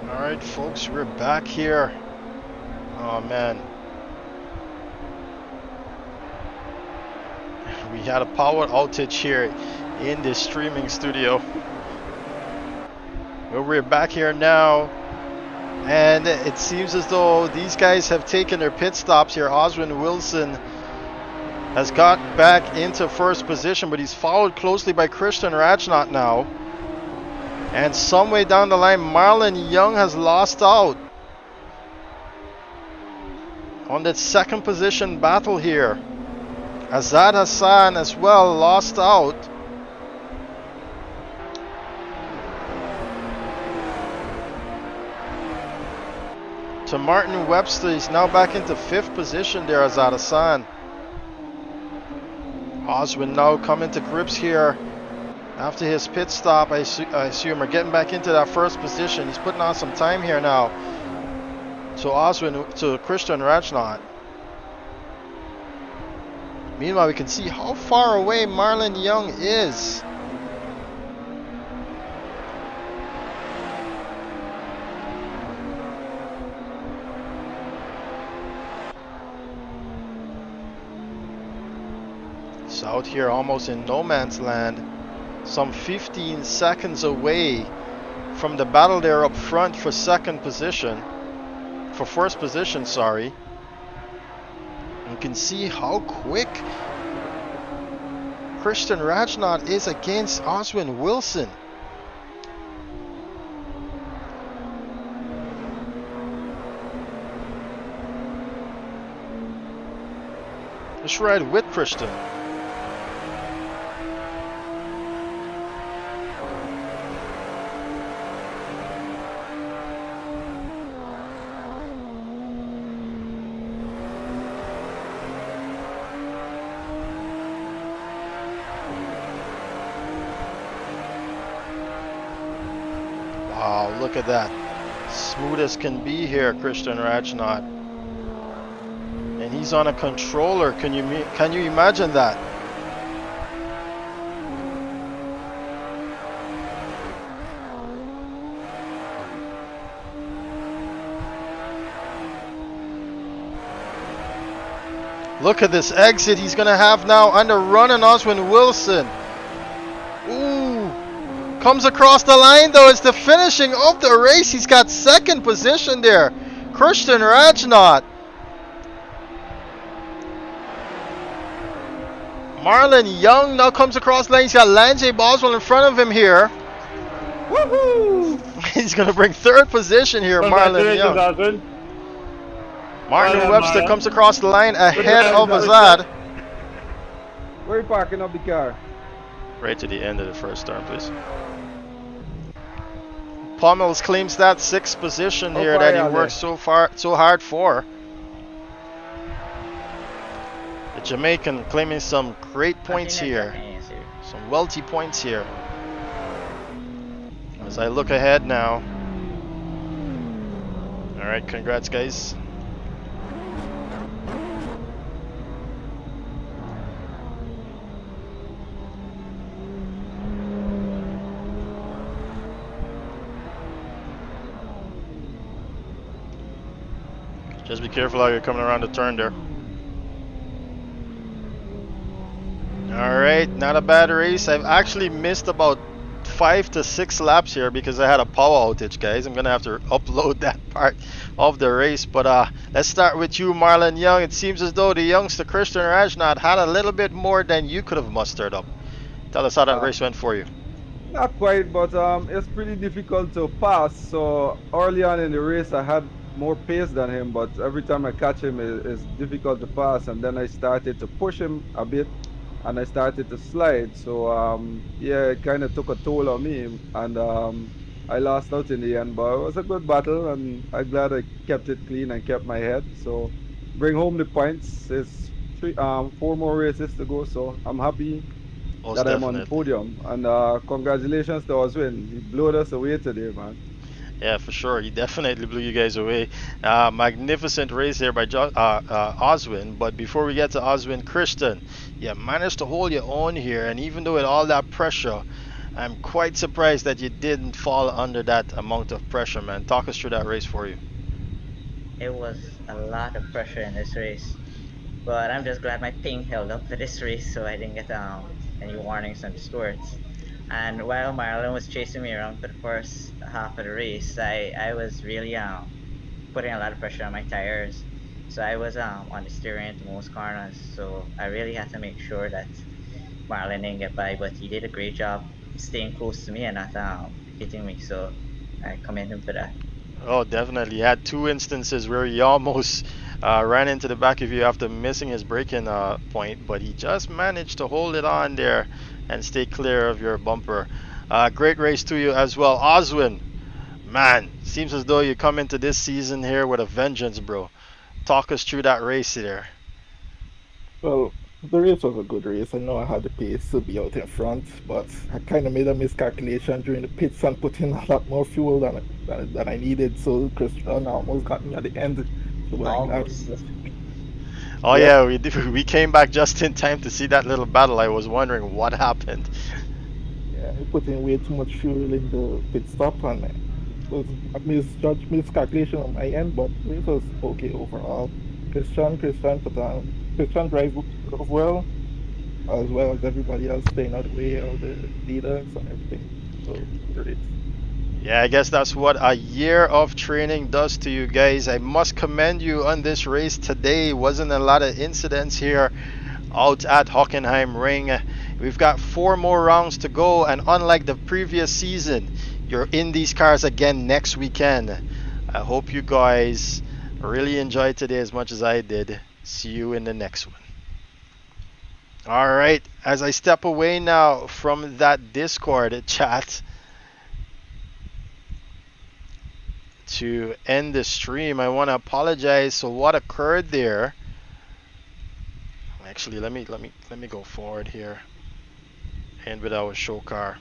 Speaker 2: Alright folks, we're back here. Oh man. We had a power outage here in the streaming studio. But we're back here now. And it seems as though these guys have taken their pit stops here. Oswyne Wilson has got back into 1st position, but he's followed closely by Christian Rajnauth now. And some way down the line, Marlon Young has lost out on that 2nd position battle here. Azaad Hassan as well lost out. To Martin Webster, he's now back into 5th position there, Azaad Hassan. Oswyne now coming to grips here. After his pit stop, I assume we're getting back into that 1st position. He's putting on some time here now. To Oswyne, to Christian Rajnauth. Meanwhile, we can see how far away Marlon Young is. He's out here almost in no man's land. Some 15 seconds away from the battle there up front for 2nd position. For 1st position, sorry. You can see how quick Christian Rajnauth is against Oswyne Wilson. Let's ride with Christian. Wow, look at that. Smooth as can be here, Christian Rajnauth. And he's on a controller. Can you imagine that? Look at this exit he's gonna have now on the run on Oswyne Wilson. Ooh. Comes across the line though. It's the finishing of the race. He's got 2nd position there. Christian Rajnauth. Marlon Young now comes across the line. He's got Lanjay Boswell in front of him here.
Speaker 1: Woohoo!
Speaker 2: He's going to bring 3rd position here, Marlon Young.
Speaker 1: Oswyne.
Speaker 2: Martin Webster comes across the line ahead of Azaad.
Speaker 1: Where are you parking up the car?
Speaker 2: Right to the end of the 1st turn, please. Pommels claims that 6th position here that he worked so hard for. The Jamaican claiming some great points here. Some wealthy points here. As I look ahead now. Alright, congrats guys. Just be careful how you're coming around the turn there. Alright, not a bad race. I've actually missed about 5 to 6 laps here because I had a power outage, guys. I'm gonna have to upload that part of the race. But let's start with you, Marlon Young. It seems as though the youngster Christian Rajnauth had a little bit more than you could have mustered up. Tell us how that race went for you.
Speaker 1: Not quite, but it's pretty difficult to pass. So early on in the race, I had more pace than him, but every time I catch him, it's difficult to pass. And then I started to push him a bit, and I started to slide. So yeah, it kind of took a toll on me, and I lost out in the end. But it was a good battle, and I'm glad I kept it clean and kept my head. So bring home the points. It's 4 more races to go, so I'm happy
Speaker 2: Most
Speaker 1: that I'm on the
Speaker 2: definitely.
Speaker 1: podium. And congratulations to Oswyne. He blew us away today, man.
Speaker 2: Yeah, for sure. He definitely blew you guys away. Magnificent race here by Oswyne. But before we get to Oswyne, Christian, you managed to hold your own here. And even though with all that pressure, I'm quite surprised that you didn't fall under that amount of pressure, man. Talk us through that race for you.
Speaker 6: It was a lot of pressure in this race, but I'm just glad my ping held up for this race, so I didn't get any warnings on the stewards. And while Marlon was chasing me around for the first half of the race, I was really putting a lot of pressure on my tires. So I was on the steering at most corners, so I really had to make sure that Marlon didn't get by, but he did a great job staying close to me and not hitting me, so I commend him for that.
Speaker 2: Oh, definitely. He had 2 instances where he almost ran into the back of you after missing his braking point, but he just managed to hold it on there and stay clear of your bumper. Great race to you as well. Oswyne, man, seems as though you come into this season here with a vengeance, bro. Talk us through that race there.
Speaker 7: Well, the race was a good race. I know I had the pace to be out in front, but I kind of made a miscalculation during the pits and put in a lot more fuel than I needed. So Christian almost got me at the end. So I'm glad.
Speaker 6: Almost.
Speaker 2: Oh
Speaker 7: Yeah.
Speaker 2: yeah, we came back just in time to see that little battle. I was wondering what happened.
Speaker 7: Yeah, I put in way too much fuel in the pit stop, and it was a miscalculation on my end, but it was okay overall. Christian drive well as everybody else staying out of the way of the leaders and everything. So great.
Speaker 2: Yeah, I guess that's what a year of training does to you guys. I must commend you on this race today. Wasn't a lot of incidents here out at Hockenheimring. We've got 4 more rounds to go, and unlike the previous season, you're in these cars again next weekend. I hope you guys really enjoyed today as much as I did. See you in the next one. Alright, as I step away now from that Discord chat to end the stream, I want to apologize. So what occurred there? Actually, let me go forward here and with our show car.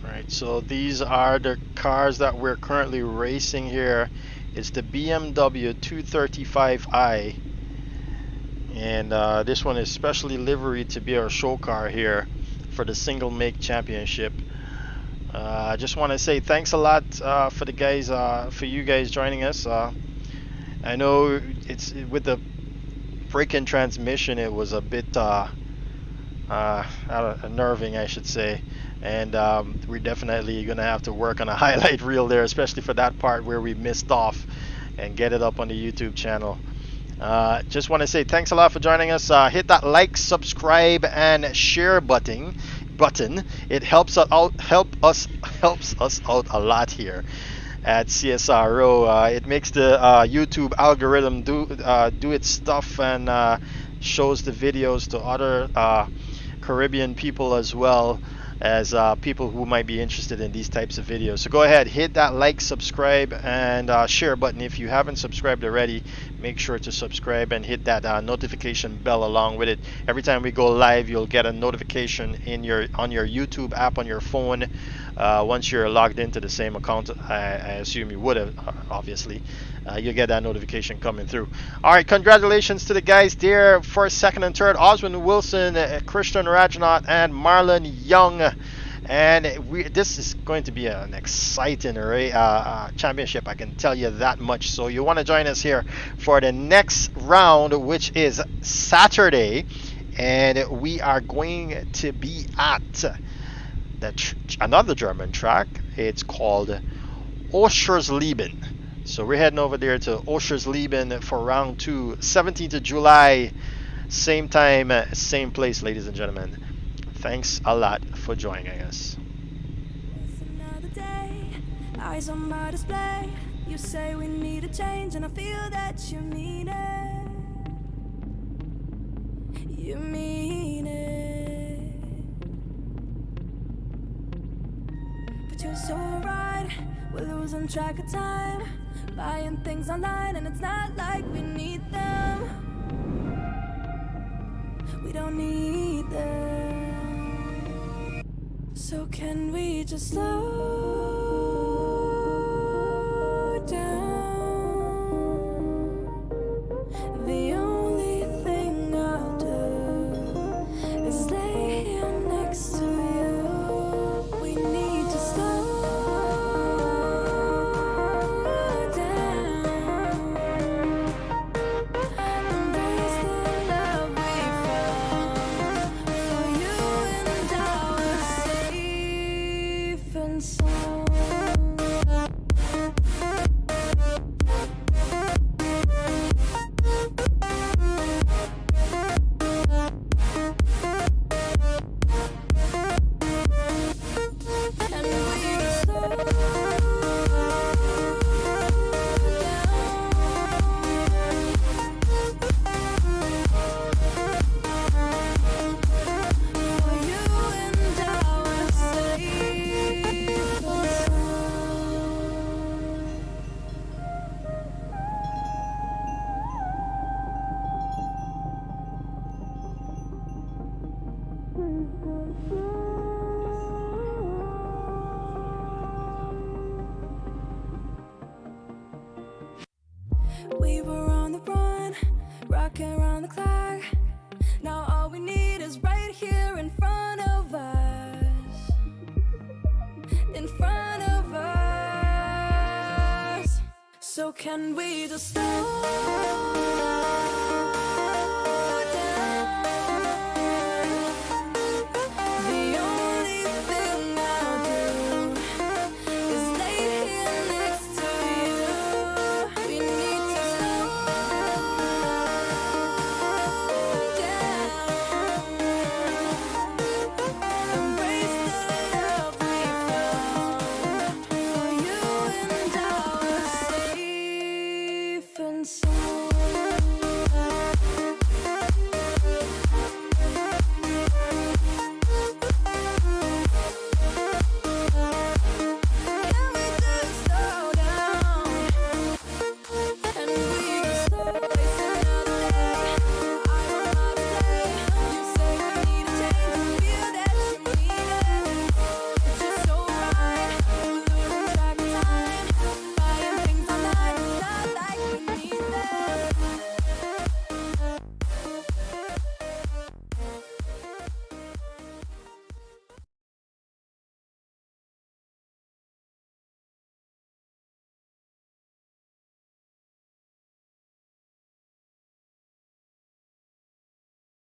Speaker 2: Right, so these are the cars that we're currently racing here. It's the BMW 235i, and this one is specially liveried to be our show car here for the single make championship. I just want to say thanks a lot for the guys, for you guys joining us. I know it's with the break-in transmission, it was a bit unnerving, I should say. And we're definitely gonna have to work on a highlight reel there, especially for that part where we missed off, and get it up on the YouTube channel. Just want to say thanks a lot for joining us. Hit that like, subscribe, and share button. It helps us out a lot here at CSRO. It makes the YouTube algorithm do its stuff, and shows the videos to other Caribbean people as well as people who might be interested in these types of videos. So go ahead, hit that like, subscribe, and share button. If you haven't subscribed already, make sure to subscribe and hit that notification bell along with it. Every time we go live, you'll get a notification on your YouTube app on your phone. Once you're logged into the same account, I assume you would have, obviously. You'll get that notification coming through. All right, congratulations to the guys there, first, second, and third. Oswyne Wilson, Christian Rajnauth, and Marlon Young. And this is going to be an exciting championship, I can tell you that much. So you want to join us here for the next round, which is Saturday, and we are going to be at another German track. It's called Oschersleben. So we're heading over there to Oschersleben for round 2, 17th of July, same time, same place, ladies and gentlemen. Thanks a lot for joining us.
Speaker 8: It's another day, eyes on my display. You say we need a change, and I feel that you mean it. You mean it. But you're so right, we're losing track of time, buying things online, and it's not like we need them. We don't need them. So can we just slow down? The only thing I'll do is lay here next to you. We need to slow down. Embrace the love we found. For you and I were safe and sound. And we just slow down. For you and I were safe and we were on the run, rocking around the clock. Now all we need is right here in front of us. In front of us. So can we just slow